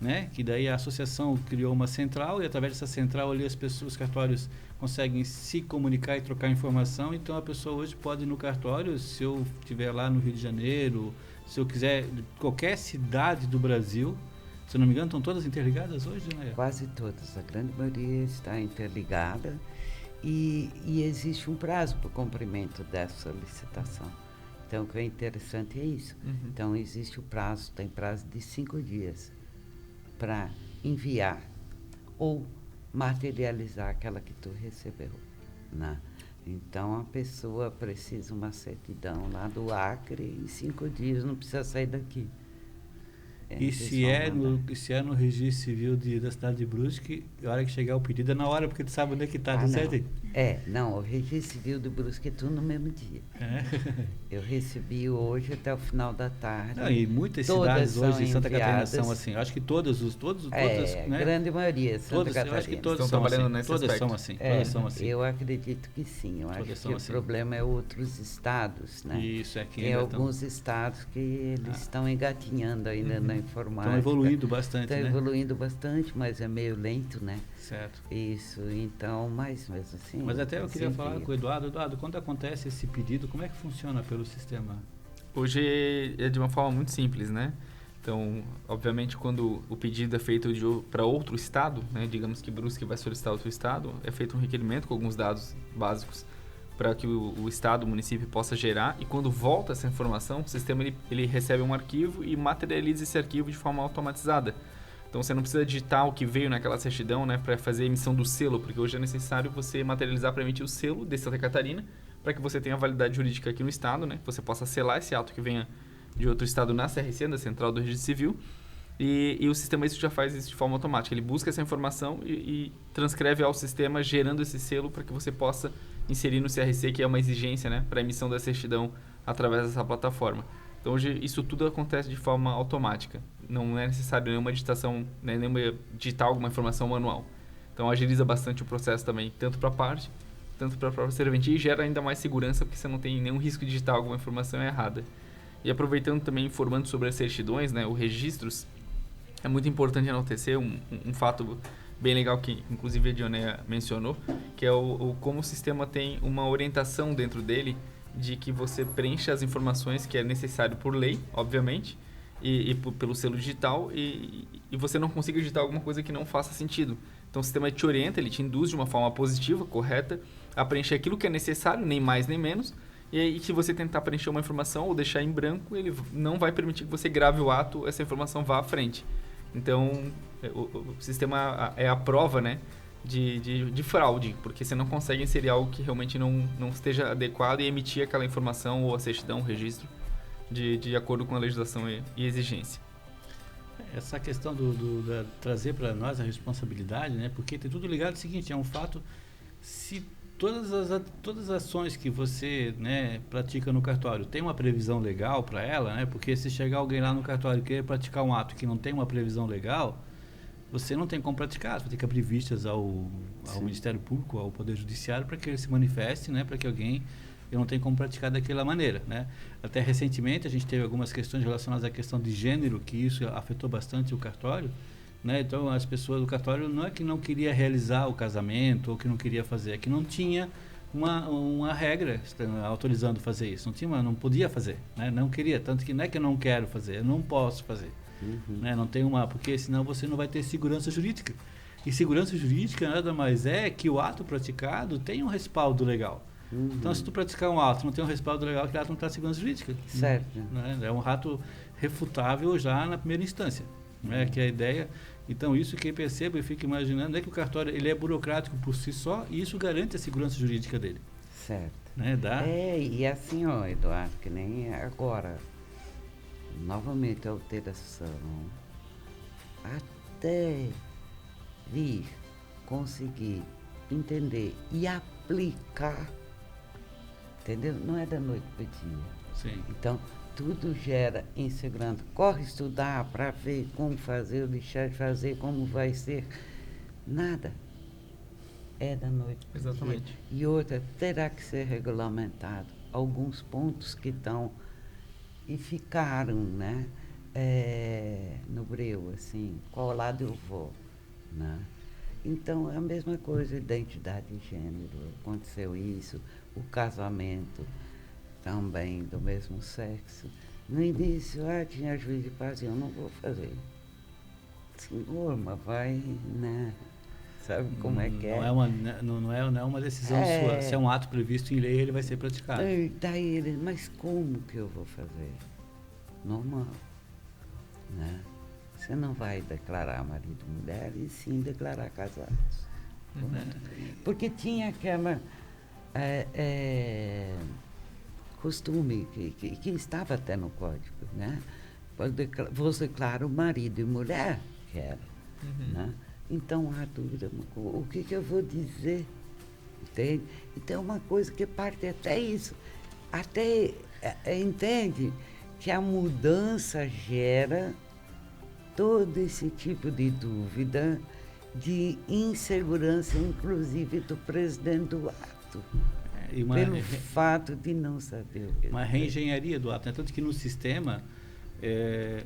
Né? Que daí a associação criou uma central e através dessa central ali os cartórios conseguem se comunicar e trocar informação. Então a pessoa hoje pode ir no cartório, se eu estiver lá no Rio de Janeiro, se eu quiser, qualquer cidade do Brasil, se eu não me engano, estão todas interligadas hoje, né? Quase todas, a grande maioria está interligada e existe um prazo para o cumprimento dessa licitação. Então o que é interessante é isso. Então existe o prazo, tem prazo de 5 dias. Para enviar ou materializar aquela que tu recebeu, né? Então a pessoa precisa uma certidão lá do Acre em 5 dias, não precisa sair daqui. E se é no registro civil da cidade de Brusque, a hora que chegar o pedido é na hora, porque tu sabe onde é que está, certo? O registro civil de Brusque é tudo no mesmo dia. Eu recebi hoje até o final da tarde. Não, e muitas cidades hoje em Santa Catarina são assim. Eu acho que todas, né? A grande maioria, Santa Catarina. Eu acho que todas estão são trabalhando assim. nesse Todas são assim. Todas são assim. Eu acredito que sim. Eu acho que o problema é outros estados, né? Isso, aqui tem alguns estados que eles estão engatinhando ainda na informática. Estão evoluindo bastante, né? Estão evoluindo bastante, mas é meio lento, né? Certo. Isso, então, mais mesmo assim... Mas até eu queria falar com o Eduardo. Eduardo, quando acontece esse pedido, como é que funciona pelo sistema? Hoje é de uma forma muito simples, né? Então, obviamente, quando o pedido é feito para outro estado, né? Digamos que Brusque vai solicitar outro estado, é feito um requerimento com alguns dados básicos para que o estado, o município possa gerar, e quando volta essa informação, o sistema ele recebe um arquivo e materializa esse arquivo de forma automatizada. Então você não precisa digitar o que veio naquela certidão, né, para fazer a emissão do selo, porque hoje é necessário você materializar para emitir o selo de Santa Catarina, para que você tenha validade jurídica aqui no estado, né, que você possa selar esse ato que venha de outro estado na CRC, na Central do Registro Civil, e o sistema isso já faz isso de forma automática. Ele busca essa informação e transcreve ao sistema, gerando esse selo para que você possa inserir no CRC, que é uma exigência, né, para a emissão da certidão através dessa plataforma. Então, hoje, isso tudo acontece de forma automática. Não é necessário nenhuma digitação, né, nenhuma digitar alguma informação manual. Então, agiliza bastante o processo também, tanto para a parte, tanto para a própria serventia, e gera ainda mais segurança, porque você não tem nenhum risco de digitar alguma informação errada. E aproveitando também, informando sobre as certidões, né, os registros, é muito importante enaltecer um fato bem legal que, inclusive, a Dionéia mencionou, que é como o sistema tem uma orientação dentro dele de que você preencha as informações que é necessário por lei, obviamente, e pelo selo digital, e você não consiga digitar alguma coisa que não faça sentido. Então o sistema te orienta, ele te induz de uma forma positiva, correta, a preencher aquilo que é necessário, nem mais nem menos, e aí se você tentar preencher uma informação ou deixar em branco, ele não vai permitir que você grave o ato, essa informação vá à frente. Então o sistema é a prova, né, de fraude, porque você não consegue inserir algo que realmente não esteja adequado e emitir aquela informação ou a certidão, o registro, de acordo com a legislação e exigência. Essa questão da trazer para nós a responsabilidade, né? Porque tem tudo ligado ao seguinte, é um fato, se todas as ações que você, né, pratica no cartório tem uma previsão legal para ela, né? Porque se chegar alguém lá no cartório e querer praticar um ato que não tem uma previsão legal, você não tem como praticar, você vai ter que abrir vistas ao Ministério Público, ao Poder Judiciário, para que ele se manifeste, né, para que alguém não tenha como praticar daquela maneira, né? Até recentemente a gente teve algumas questões relacionadas à questão de gênero, que isso afetou bastante o cartório, né? Então as pessoas do cartório não é que não queria realizar o casamento ou que não queria fazer, é que não tinha uma regra autorizando fazer isso, não podia fazer, né? Não queria, tanto que não é que eu não quero fazer, eu não posso fazer. Né? Não tem porque senão você não vai ter segurança jurídica. E segurança jurídica nada mais é que o ato praticado tem um respaldo legal. Então, se tu praticar um ato não tem um respaldo legal, aquele ato não traz segurança jurídica. Certo. Né? É um ato refutável já na primeira instância. Né? Que é a ideia. Então, isso que eu percebo e fico imaginando é que o cartório ele é burocrático por si só e isso garante a segurança jurídica dele. Certo. Né? E assim, ó, Eduardo, que nem agora, novamente a alteração até vir conseguir entender e aplicar, entendeu? Não é da noite para o dia. Sim. Então, tudo gera insegurança. Corre estudar para ver como fazer, ou deixar de fazer, como vai ser. Nada é da noite para o dia. Exatamente. E outra, terá que ser regulamentado. Alguns pontos que estão e ficaram, né? No breu, assim, qual lado eu vou, né? Então, é a mesma coisa, identidade de gênero, aconteceu isso, o casamento também do mesmo sexo. No início, tinha juiz de paz, eu não vou fazer. Senhor, mas vai, né? Sabe como é que é? Não é uma decisão sua. Se é um ato previsto em lei, ele vai ser praticado. Daí ele, mas como que eu vou fazer? Normal, né? Você não vai declarar marido e mulher, e sim declarar casados. Porque tinha aquela costume que estava até no código, né? Você declara o marido e mulher, que era, né? Então há dúvida, o que eu vou dizer? Entende? Então é uma coisa que parte até isso, entende que a mudança gera todo esse tipo de dúvida, de insegurança, inclusive do presidente do ato, pelo fato de não saber o que uma reengenharia do ato, né? Tanto que no sistema,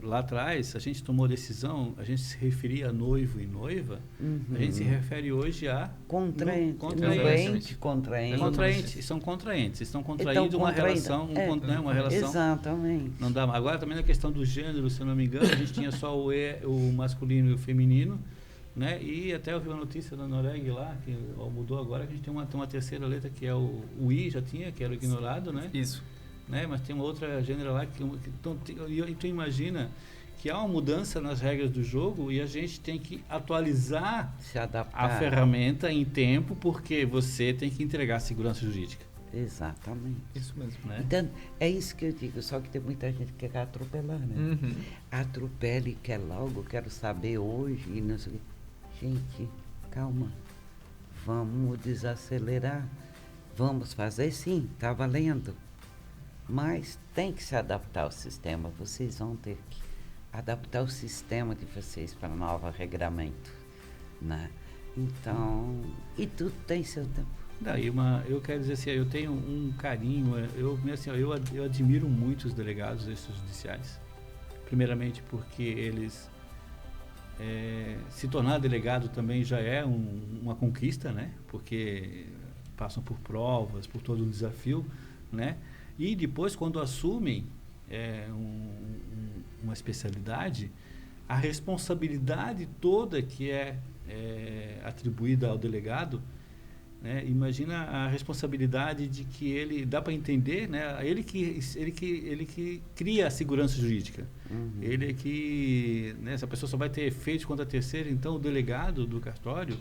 lá atrás, a gente tomou decisão, a gente se referia a noivo e noiva, a gente se refere hoje a contraente, são contraentes, estão contraindo uma relação, uma relação. Exatamente. Não dá. Agora também na questão do gênero, se eu não me engano, a gente tinha só o masculino e o feminino, né? E até eu vi uma notícia da Noreg lá, que mudou agora, que a gente tem uma terceira letra que é o I, já tinha, que era o ignorado, né? Isso. Né? Mas tem uma outra gênero lá e tu imagina que há uma mudança nas regras do jogo e a gente tem que atualizar se adaptar a ferramenta em tempo, porque você tem que entregar segurança jurídica. Exatamente. Isso mesmo, né? Então, é isso que eu digo, só que tem muita gente que quer atropelar, né? Atropela e quer logo, quero saber hoje e não sei o quê. Gente, calma, vamos desacelerar, vamos fazer sim, está valendo. Mas tem que se adaptar ao sistema, vocês vão ter que adaptar o sistema de vocês para o novo regramento, né? Então, e tudo tem seu tempo. Daí eu quero dizer assim, eu tenho um carinho, eu admiro muito os delegados extrajudiciais, primeiramente porque eles, se tornar delegado também já é uma conquista, né? Porque passam por provas, por todo um desafio, né? E depois, quando assumem uma especialidade, a responsabilidade toda que é atribuída ao delegado, né? Imagina a responsabilidade de que ele, dá para entender, né? Ele que cria a segurança jurídica. Ele que, né? Essa pessoa só vai ter efeito contra a terceira, então o delegado do cartório,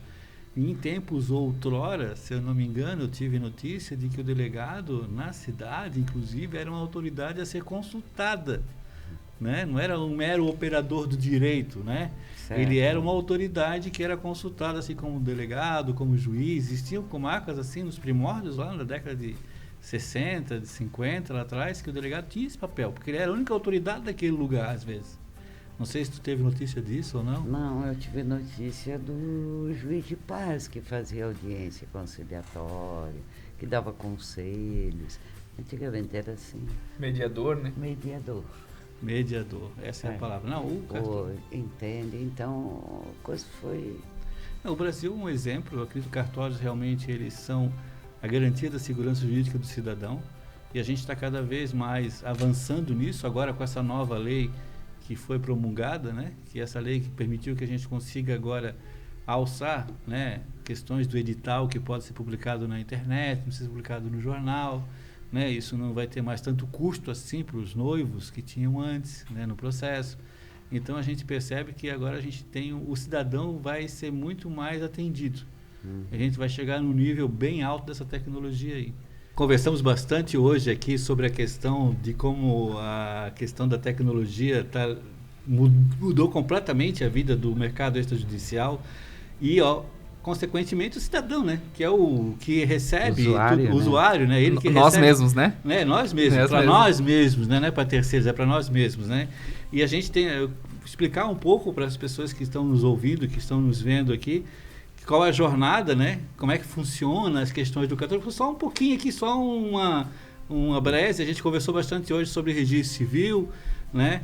em tempos outrora, se eu não me engano, eu tive notícia de que o delegado na cidade, inclusive, era uma autoridade a ser consultada, né? Não era um mero operador do direito, né? Certo. Ele era uma autoridade que era consultada, assim como delegado, como juiz. Existiam comarcas assim nos primórdios, lá na década de 60, de 50, lá atrás, que o delegado tinha esse papel, porque ele era a única autoridade daquele lugar, às vezes. Não sei se tu teve notícia disso ou não. Não, eu tive notícia do juiz de paz, que fazia audiência conciliatória, que dava conselhos. Antigamente era assim. Mediador, né? Mediador, essa é a palavra. Não, entende? Então, a coisa foi... O Brasil é um exemplo. Eu acredito que cartórios realmente eles são a garantia da segurança jurídica do cidadão. E a gente está cada vez mais avançando nisso, agora com essa nova lei que foi promulgada, né? Que é essa lei que permitiu que a gente consiga agora alçar, né? Questões do edital que pode ser publicado na internet, não precisa ser publicado no jornal, né? Isso não vai ter mais tanto custo assim para os noivos que tinham antes, né? No processo. Então a gente percebe que agora a gente tem o cidadão vai ser muito mais atendido. A gente vai chegar num nível bem alto dessa tecnologia aí. Conversamos bastante hoje aqui sobre a questão de como a questão da tecnologia está mudou completamente a vida do mercado extrajudicial e, consequentemente, o cidadão, né? Que é o que recebe o usuário, né? Ele que nós recebe, mesmos, né? Nós mesmos, para nós mesmos, né? Não é para terceiros, é para nós mesmos, né? E a gente tem explicar um pouco para as pessoas que estão nos ouvindo, que estão nos vendo aqui, qual é a jornada, né? Como é que funciona as questões do cartório. Só um pouquinho aqui, só uma breve. A gente conversou bastante hoje sobre registro civil, né?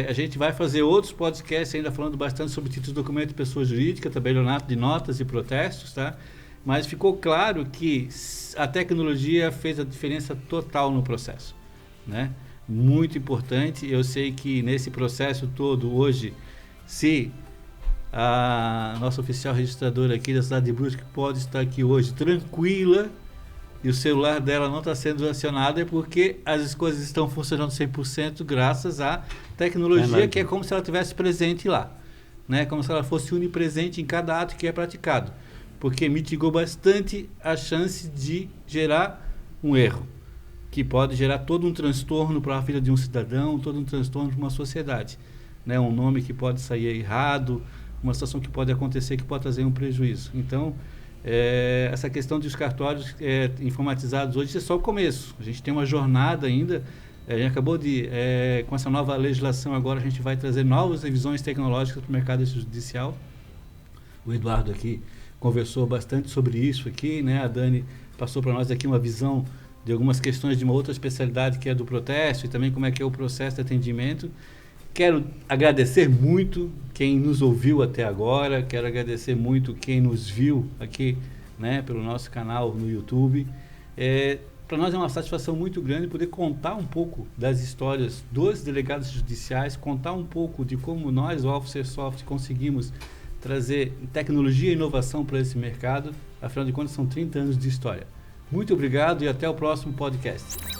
A gente vai fazer outros podcasts ainda falando bastante sobre títulos de documento de pessoa jurídica, tabelionato de notas e protestos, tá? Mas ficou claro que a tecnologia fez a diferença total no processo, né? Muito importante. Eu sei que nesse processo todo hoje, se a nossa oficial registradora aqui da cidade de Brusque pode estar aqui hoje tranquila e o celular dela não está sendo acionado, é porque as coisas estão funcionando 100% graças à tecnologia, que é como se ela estivesse presente lá, né? Como se ela fosse onipresente em cada ato que é praticado, porque mitigou bastante a chance de gerar um erro, que pode gerar todo um transtorno para a vida de um cidadão, todo um transtorno para uma sociedade, né? Um nome que pode sair errado, uma situação que pode acontecer que pode trazer um prejuízo. Então, essa questão dos cartórios informatizados hoje é só o começo. A gente tem uma jornada ainda. A gente acabou com essa nova legislação agora, a gente vai trazer novas revisões tecnológicas para o mercado judicial. O Eduardo aqui conversou bastante sobre isso aqui, né? A Dani passou para nós aqui uma visão de algumas questões de uma outra especialidade que é do protesto e também como é que é o processo de atendimento. Quero agradecer muito quem nos ouviu até agora, quero agradecer muito quem nos viu aqui, né, pelo nosso canal no YouTube. Para nós é uma satisfação muito grande poder contar um pouco das histórias dos delegados judiciais, contar um pouco de como nós, o Officer Soft, conseguimos trazer tecnologia e inovação para esse mercado. Afinal de contas, são 30 anos de história. Muito obrigado e até o próximo podcast.